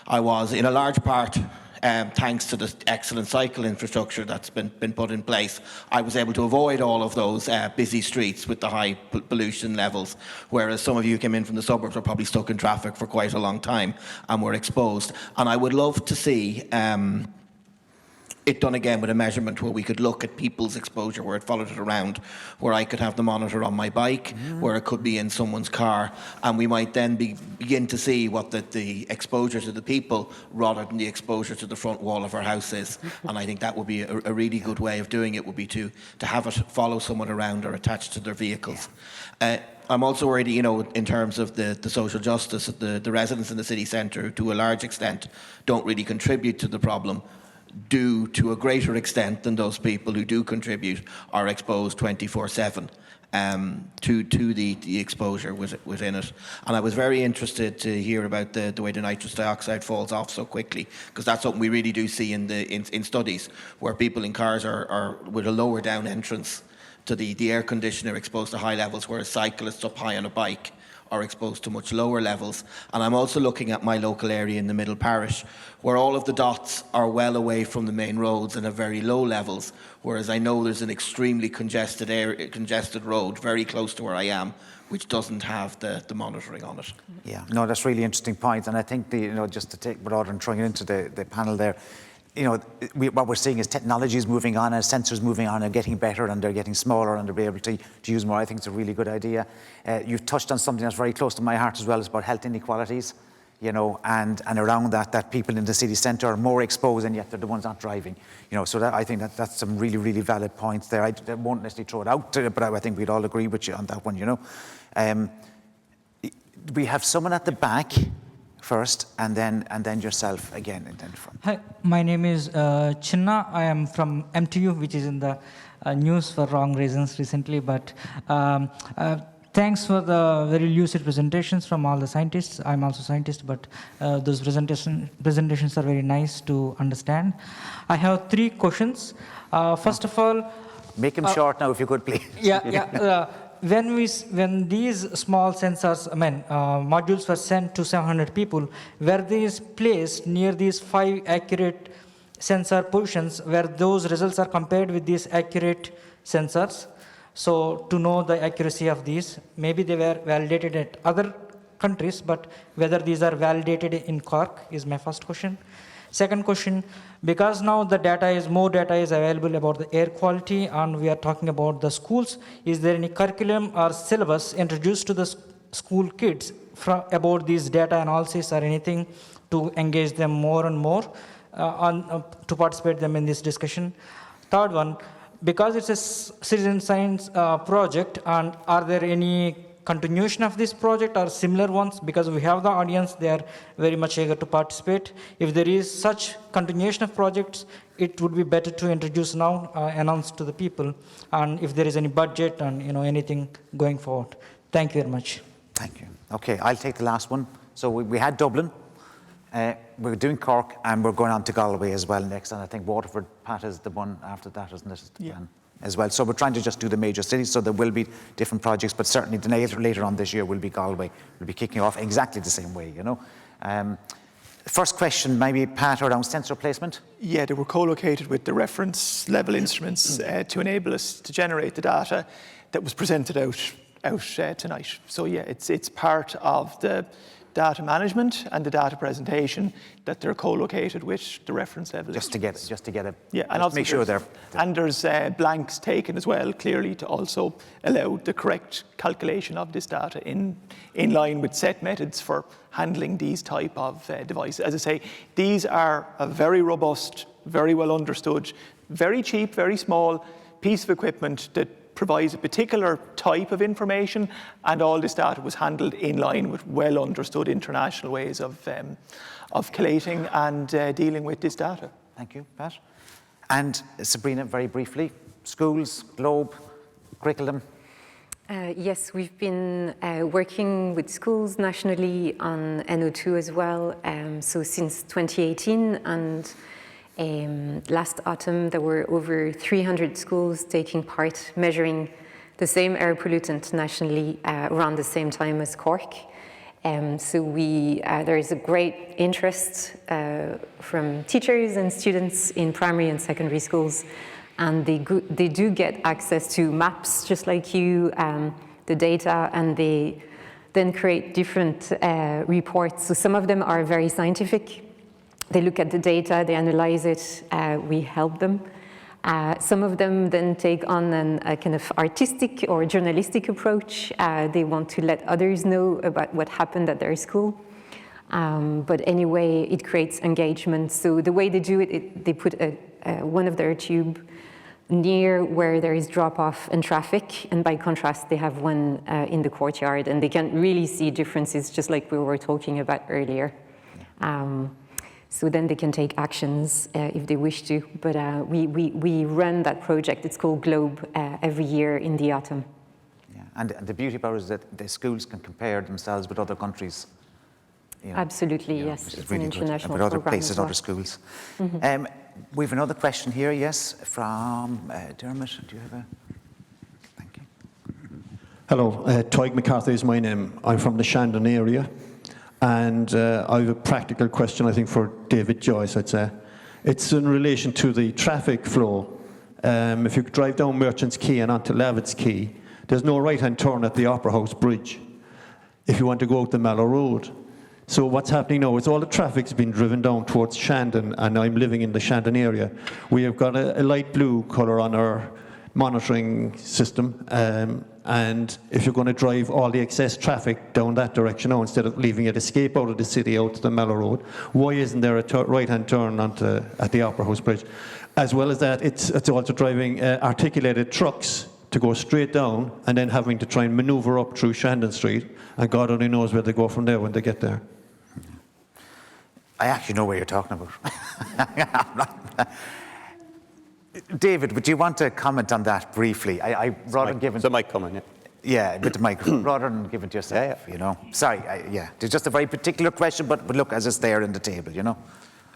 I was in a large part thanks to the excellent cycle infrastructure that's been put in place, I was able to avoid all of those busy streets with the high pollution levels, whereas some of you came in from the suburbs were probably stuck in traffic for quite a long time and were exposed. And I would love to see it done again with a measurement where we could look at people's exposure, where it followed it around, where I could have the monitor on my bike, where it could be in someone's car, and we might then begin to see what the exposure to the people rather than the exposure to the front wall of our house is. And I think that would be a really good way of doing it, would be to have it follow someone around or attached to their vehicles. I'm also worried, you know, in terms of the social justice, the residents in the city centre, to a large extent, don't really contribute to the problem, do to a greater extent than those people who do contribute are exposed 24/7 to the exposure within it. And I was very interested to hear about the way the nitrous dioxide falls off so quickly, because that's something we really do see in studies where people in cars are with a lower down entrance to the air conditioner exposed to high levels, whereas cyclists up high on a bike are exposed to much lower levels. And I'm also looking at my local area in the Middle Parish, where all of the dots are well away from the main roads and at very low levels, whereas I know there's an extremely congested road very close to where I am, which doesn't have the monitoring on it. Yeah, no, that's a really interesting point. And I think, just to take rather than throwing it into the panel there, what we're seeing is technology is moving on, and sensors moving on and getting better, and they're getting smaller, and they'll be able to use more. I think it's a really good idea. You've touched on something that's very close to my heart as well. It's about health inequalities, and around that people in the city centre are more exposed, and yet they're the ones not driving. So that, I think that's some really, really valid points there. I won't necessarily throw it out, but I think we'd all agree with you on that one. We have someone at the back first, and then yourself again, and then front. Hi, my name is Chinna. I am from MTU, which is in the news for wrong reasons recently. But Thanks for the very lucid presentations from all the scientists. I'm also a scientist, but those presentations are very nice to understand. I have 3 questions. First of all, make them short now, if you could, please. When these small sensors, modules were sent to 700 people, were these placed near these 5 accurate sensor positions where those results are compared with these accurate sensors? So to know the accuracy of these, maybe they were validated at other countries, but whether these are validated in Cork is my first question. Second question, because now more data is available about the air quality, and we are talking about the schools, is there any curriculum or syllabus introduced to the school kids about these data analysis or anything to engage them more and more to participate them in this discussion? Third one, because it's a citizen science project, and are there any continuation of this project or similar ones? Because we have the audience, they are very much eager to participate. If there is such continuation of projects, it would be better to introduce now, announce to the people, and if there is any budget and anything going forward. Thank you very much. Thank you. Okay, I'll take the last one. So we had Dublin, we're doing Cork, and we're going on to Galway as well next, and I think Waterford, Pat, is the one after that, isn't it? Yeah. As well. So we're trying to just do the major cities, so there will be different projects, but certainly later on this year will be Galway. We'll be kicking off exactly the same way, First question, maybe Pat, around sensor placement? Yeah, they were co-located with the reference level instruments to enable us to generate the data that was presented out tonight. So yeah, it's part of the data management and the data presentation that they're co-located with the reference level. Just to get it. Yeah, and also make sure and there's blanks taken as well, clearly, to also allow the correct calculation of this data in line with set methods for handling these type of devices. As I say, these are a very robust, very well understood, very cheap, very small piece of equipment that provides a particular type of information, and all this data was handled in line with well understood international ways of collating and dealing with this data. Thank you, Pat. And Sabrina, very briefly, schools, Globe, curriculum. Yes, we've been working with schools nationally on NO2 as well, so since 2018, and last autumn there were over 300 schools taking part, measuring the same air pollutant nationally around the same time as Cork. So there is a great interest from teachers and students in primary and secondary schools, and they do get access to maps just like you, the data, and they then create different reports. So some of them are very scientific. They look at the data, they analyze it, we help them. Some of them then take on a kind of artistic or journalistic approach. They want to let others know about what happened at their school. But anyway, it creates engagement. So the way they do it, they put one of their tube near where there is drop-off and traffic, and by contrast, they have one in the courtyard, and they can really see differences, just like we were talking about earlier. So then they can take actions if they wish to. But we run that project, it's called Globe, every year in the autumn. Yeah. And the beauty about it is that the schools can compare themselves with other countries. Absolutely, yes. It's really an international program. With other places, well. other schools. Mm-hmm. We have another question here, yes, from Dermot. Do you have a... Thank you. Hello, Toig McCarthy is my name. I'm from the Shandon area. And I have a practical question, I think, for David Joyce, I'd say. It's in relation to the traffic flow. If you drive down Merchants Quay and onto Lavitt's Quay, there's no right-hand turn at the Opera House Bridge if you want to go out the Mallow Road. So what's happening now is all the traffic's been driven down towards Shandon, and I'm living in the Shandon area. We have got a light blue colour on our monitoring system, and if you're going to drive all the excess traffic down that direction now, instead of leaving it escape out of the city out to the Mallow Road, why isn't there a right-hand turn at the Opera House Bridge? As well as that, it's also driving articulated trucks to go straight down and then having to try and manoeuvre up through Shandon Street, and God only knows where they go from there when they get there. I actually know what you're talking about. David, would you want to comment on that briefly? I rather given... So Mike, comment, yeah. Yeah, with the microphone, rather than give it to yourself, you know. Sorry, yeah, it's just a very particular question, but look, as it's there in the table, you know.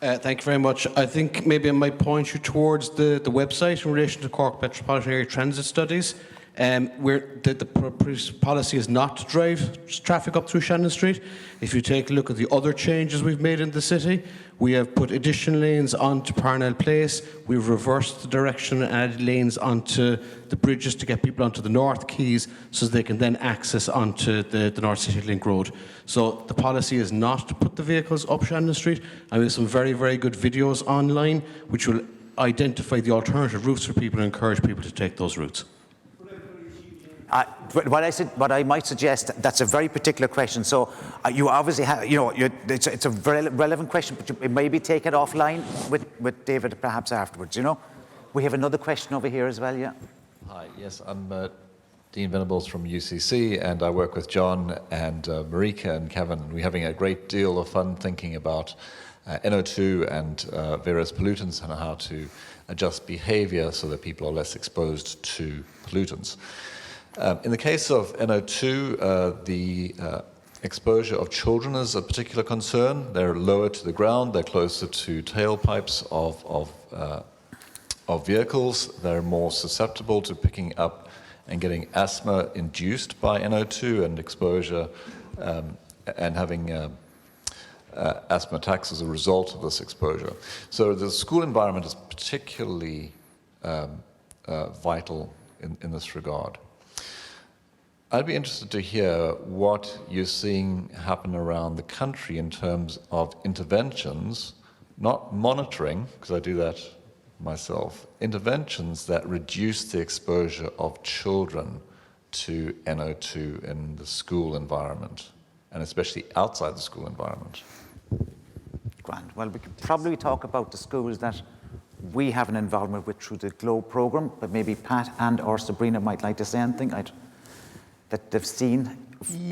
Thank you very much. I think maybe I might point you towards the website in relation to Cork Metropolitan Area Transit Studies, where the policy is not to drive traffic up through Shannon Street. If you take a look at the other changes we've made in the city, we have put additional lanes onto Parnell Place, we've reversed the direction and added lanes onto the bridges to get people onto the North Quays so they can then access onto the North City Link Road. So the policy is not to put the vehicles up Shannon Street, and we have some very, very good videos online which will identify the alternative routes for people and encourage people to take those routes. What I might suggest, that's a very particular question. So you obviously have, you know, it's a very relevant question, but you maybe take it offline with David perhaps afterwards, you know. We have another question over here as well, yeah. Hi, yes, I'm Dean Venables from UCC, and I work with John and Marika and Kevin. We're having a great deal of fun thinking about NO2 and various pollutants and how to adjust behavior so that people are less exposed to pollutants. In the case of NO2, the exposure of children is a particular concern. They're lower to the ground, they're closer to tailpipes of vehicles, they're more susceptible to picking up and getting asthma induced by NO2 and exposure and having asthma attacks as a result of this exposure. So the school environment is particularly vital in this regard. I'd be interested to hear what you're seeing happen around the country in terms of interventions, not monitoring, because I do that myself, interventions that reduce the exposure of children to NO2 in the school environment, and especially outside the school environment. Grand. Well, we could probably talk about the schools that we have an involvement with through the GLOBE programme, but maybe Pat and or Sabrina might like to say anything that they've seen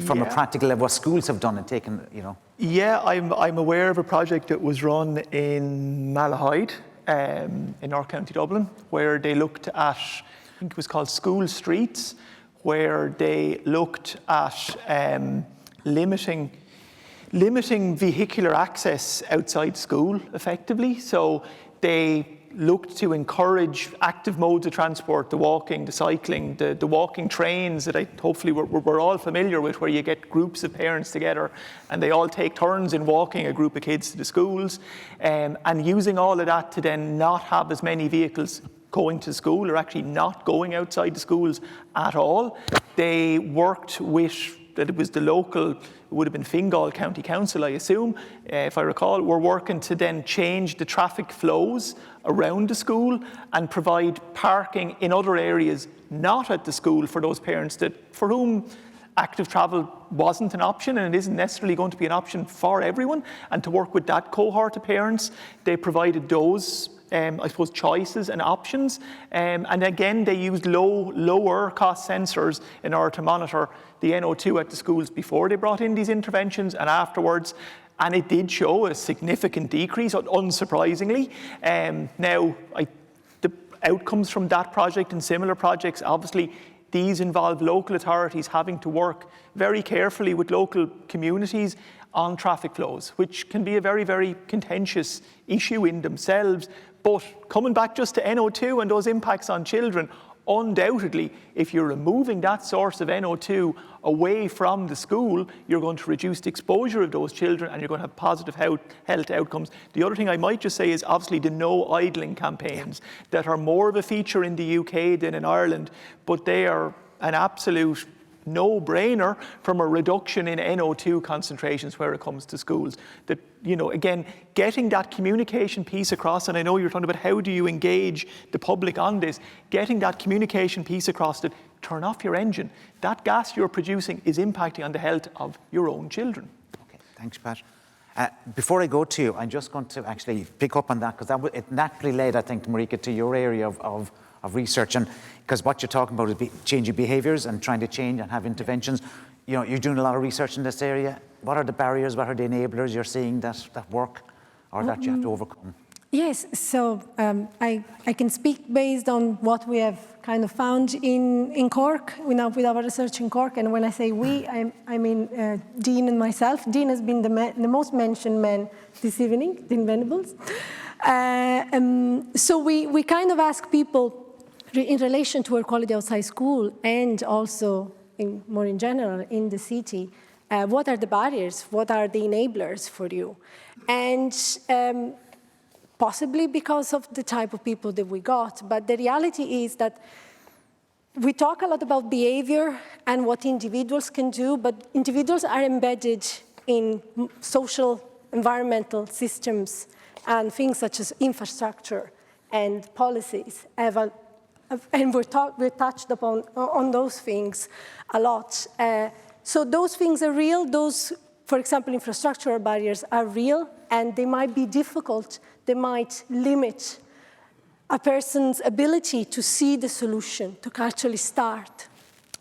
from a practical level, what schools have done and taken, you know. Yeah, I'm aware of a project that was run in Malahide, in North County Dublin, where they looked at, I think it was called School Streets, where they looked at limiting vehicular access outside school effectively. So they looked to encourage active modes of transport, the walking, the cycling, the walking trains that hopefully we're all familiar with, where you get groups of parents together and they all take turns in walking a group of kids to the schools, and using all of that to then not have as many vehicles going to school or actually not going outside the schools at all. They worked with, that it was the local, it would have been Fingal County Council, I assume, if I recall, were working to then change the traffic flows around the school and provide parking in other areas not at the school for those parents for whom active travel wasn't an option, and it isn't necessarily going to be an option for everyone. And to work with that cohort of parents, they provided those I suppose, choices and options. And again, they used lower cost sensors in order to monitor the NO2 at the schools before they brought in these interventions and afterwards. And it did show a significant decrease, unsurprisingly. Now, the outcomes from that project and similar projects, obviously, these involve local authorities having to work very carefully with local communities on traffic flows, which can be a very, very contentious issue in themselves. But coming back just to NO2 and those impacts on children, undoubtedly, if you're removing that source of NO2 away from the school, you're going to reduce the exposure of those children and you're going to have positive health outcomes. The other thing I might just say is obviously the no idling campaigns that are more of a feature in the UK than in Ireland, but they are an absolute no-brainer from a reduction in NO2 concentrations where it comes to schools. That, you know, again, getting that communication piece across, and I know you're talking about how do you engage the public on this, getting that communication piece across that turn off your engine. That gas you're producing is impacting on the health of your own children. Okay, thanks, Pat. Before I go to you, I'm just going to actually pick up on that, because it naturally led, I think, Marika, to your area of research, and because what you're talking about is changing behaviours and trying to change and have interventions. You know, you're doing a lot of research in this area. What are the barriers, what are the enablers you're seeing that work or that you have to overcome? Yes, so I can speak based on what we have kind of found in Cork, with our research in Cork. And when I say we, I mean Dean and myself. Dean has been the most mentioned man this evening, Dean Venables. So we kind of ask people in relation to air quality outside school and also more in general in the city, what are the barriers? What are the enablers for you? And possibly because of the type of people that we got, but the reality is that we talk a lot about behavior and what individuals can do, but individuals are embedded in social, environmental systems, and things such as infrastructure and policies. And we touched upon on those things a lot. So those things are real. Those, for example, infrastructural barriers are real, and they might be difficult. They might limit a person's ability to see the solution, to actually start.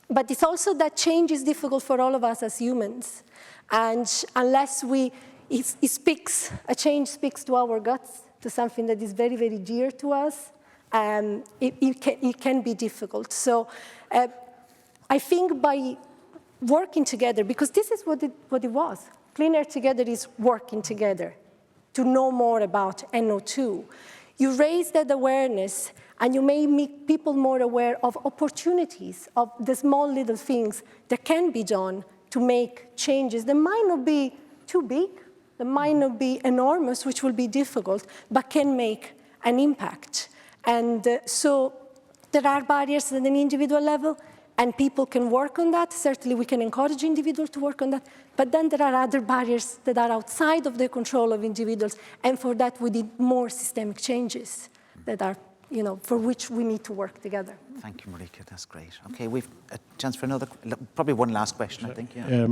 But it's also that change is difficult for all of us as humans. And unless a change speaks to our guts, to something that is very, very dear to us, it can be difficult. So I think by working together, because this is what it was. Clean Air Together is working together to know more about NO2. You raise that awareness, and you may make people more aware of opportunities, of the small little things that can be done to make changes that might not be too big, that might not be enormous, which will be difficult, but can make an impact. And so there are barriers at an individual level, and people can work on that. Certainly, we can encourage individuals to work on that. But then there are other barriers that are outside of the control of individuals, and for that, we need more systemic changes that are, for which we need to work together. Thank you, Marika. That's great. Okay, we've a chance for probably one last question, I think. Yeah.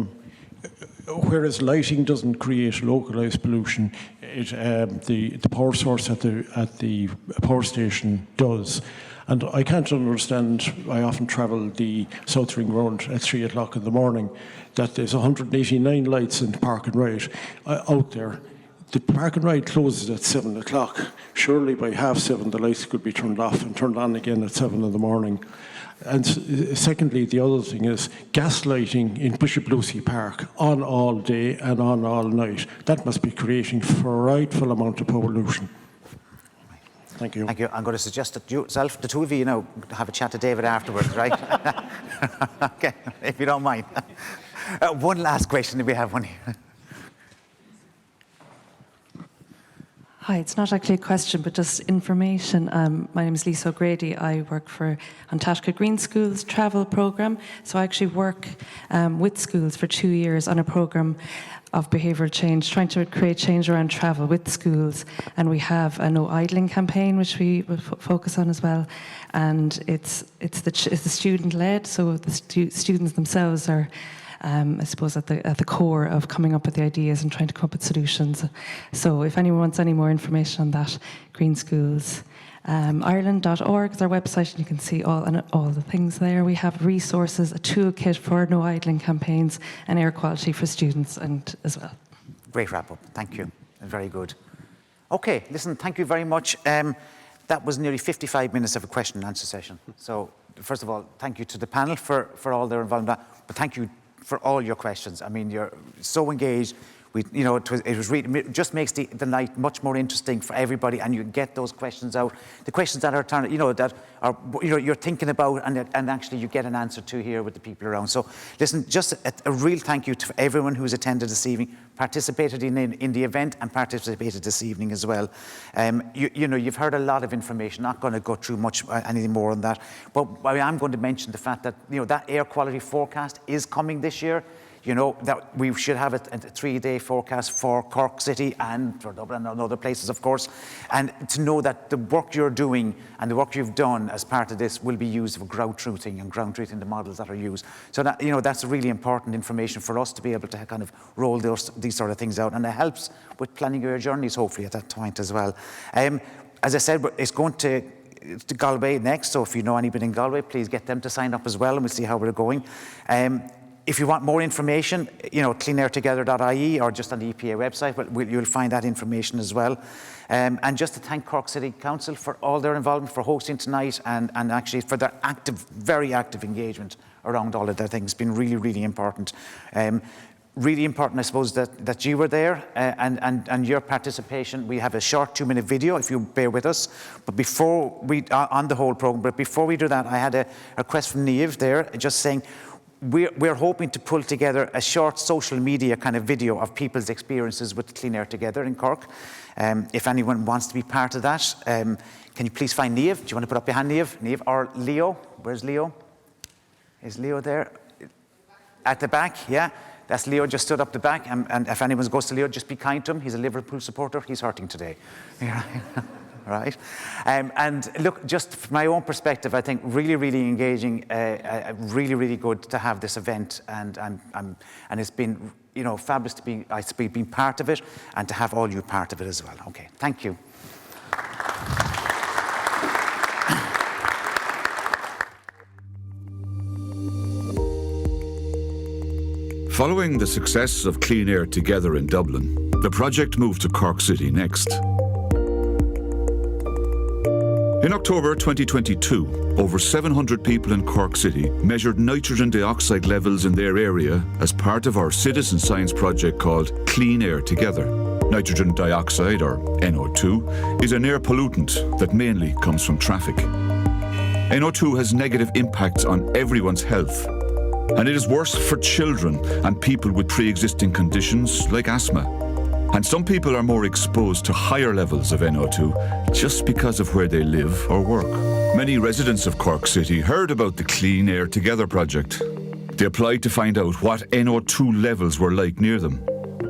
Whereas lighting doesn't create localized pollution, the power source at the power station does. And I can't understand, I often travel the South Ring Road at 3 o'clock in the morning, that there's 189 lights in the Park and Ride out there. The Park and Ride closes at 7 o'clock. Surely by 7:30 the lights could be turned off and turned on again at 7 in the morning. And secondly, the other thing is gas lighting in Bishop Lucy Park on all day and on all night. That must be creating a frightful amount of pollution. Thank you. Thank you. I'm going to suggest that the two of you, have a chat to David afterwards, right? Okay, if you don't mind. One last question, if we have one here. Hi, it's not actually a question, but just information. My name is Lisa O'Grady. I work for Antashka Green Schools travel programme. So I actually work with schools for 2 years on a programme of behavioural change, trying to create change around travel with schools. And we have a no idling campaign, which we will focus on as well. And it's the student-led, so the students themselves are, I suppose, at the core of coming up with the ideas and trying to come up with solutions. So if anyone wants any more information on that, Green Schools Ireland.org is our website, and you can see all the things there. We have resources, a toolkit for no idling campaigns and air quality for students and as well. Great wrap up. Thank you. Very good. Okay, listen, thank you very much. That was nearly 55 minutes of a question and answer session. So first of all, thank you to the panel for all their involvement, but thank you for all your questions. I mean, you're so engaged. It just makes the night much more interesting for everybody, and you get those questions out. The questions that are you're thinking about, and actually you get an answer to here with the people around. So, listen, just a real thank you to everyone who's attended this evening, participated in the event, and participated this evening as well. You've heard a lot of information. Not going to go through much any more on that, but I am going to mention the fact that that air quality forecast is coming this year. That we should have a 3-day forecast for Cork City and for Dublin and other places, of course. And to know that the work you're doing and the work you've done as part of this will be used for ground truthing the models that are used. So that, that's really important information for us to be able to kind of roll these sort of things out. And it helps with planning your journeys, hopefully, at that point as well. As I said, it's going to Galway next. So if you know anybody in Galway, please get them to sign up as well, and we'll see how we're going. If you want more information, cleanairtogether.ie or just on the EPA website, you'll find that information as well. And just to thank Cork City Council for all their involvement, for hosting tonight, and actually for their very active engagement around all of their things. It's been really, really important. Really important, I suppose, that you were there and your participation. We have a short 2-minute video, if you bear with us. But before we, on the whole programme, but before we do that, I had a request from Niamh there, just saying, we're hoping to pull together a short social media kind of video of people's experiences with Clean Air Together in Cork. If anyone wants to be part of that, can you please find Niamh? Do you want to put up your hand, Niamh? Or Leo? Where's Leo? Is Leo there? At the back, yeah. That's Leo, just stood up the back. And if anyone goes to Leo, just be kind to him. He's a Liverpool supporter. He's hurting today. Right? And look, just from my own perspective, I think really, really engaging, really, really good to have this event, and it's been, fabulous to be being part of it, and to have all you part of it as well. Okay, thank you. Following the success of Clean Air Together in Dublin, the project moved to Cork City next. In October 2022, over 700 people in Cork City measured nitrogen dioxide levels in their area as part of our citizen science project called Clean Air Together. Nitrogen dioxide, or NO2, is an air pollutant that mainly comes from traffic. NO2 has negative impacts on everyone's health, and it is worse for children and people with pre-existing conditions like asthma. And some people are more exposed to higher levels of NO2 just because of where they live or work. Many residents of Cork City heard about the Clean Air Together project. They applied to find out what NO2 levels were like near them.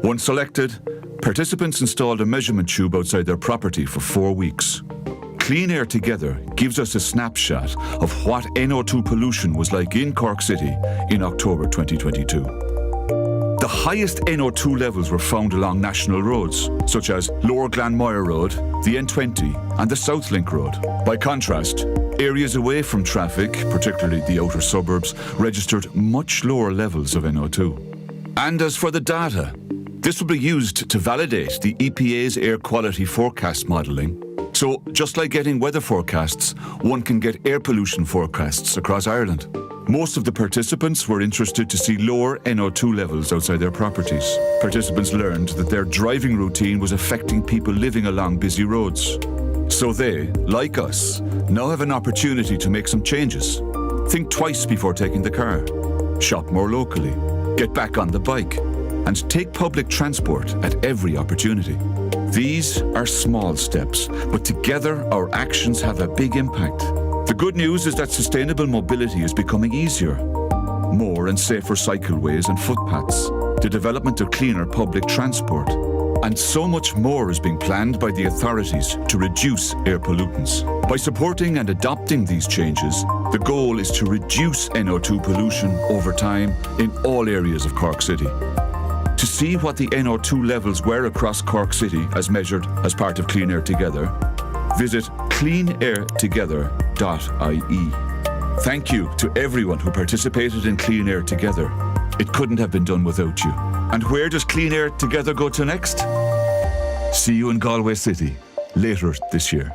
Once selected, participants installed a measurement tube outside their property for 4 weeks. Clean Air Together gives us a snapshot of what NO2 pollution was like in Cork City in October 2022. The highest NO2 levels were found along national roads, such as Lower Glanmire Road, the N20 and the South Link Road. By contrast, areas away from traffic, particularly the outer suburbs, registered much lower levels of NO2. And as for the data, this will be used to validate the EPA's air quality forecast modelling. So, just like getting weather forecasts, one can get air pollution forecasts across Ireland. Most of the participants were interested to see lower NO2 levels outside their properties. Participants learned that their driving routine was affecting people living along busy roads. So they, like us, now have an opportunity to make some changes. Think twice before taking the car. Shop more locally. Get back on the bike. And take public transport at every opportunity. These are small steps, but together our actions have a big impact. The good news is that sustainable mobility is becoming easier. More and safer cycleways and footpaths, the development of cleaner public transport, and so much more is being planned by the authorities to reduce air pollutants. By supporting and adopting these changes, the goal is to reduce NO2 pollution over time in all areas of Cork City. To see what the NO2 levels were across Cork City as measured as part of Clean Air Together, visit cleanairtogether.ie. Thank you to everyone who participated in Clean Air Together. It couldn't have been done without you. And where does Clean Air Together go to next? See you in Galway City later this year.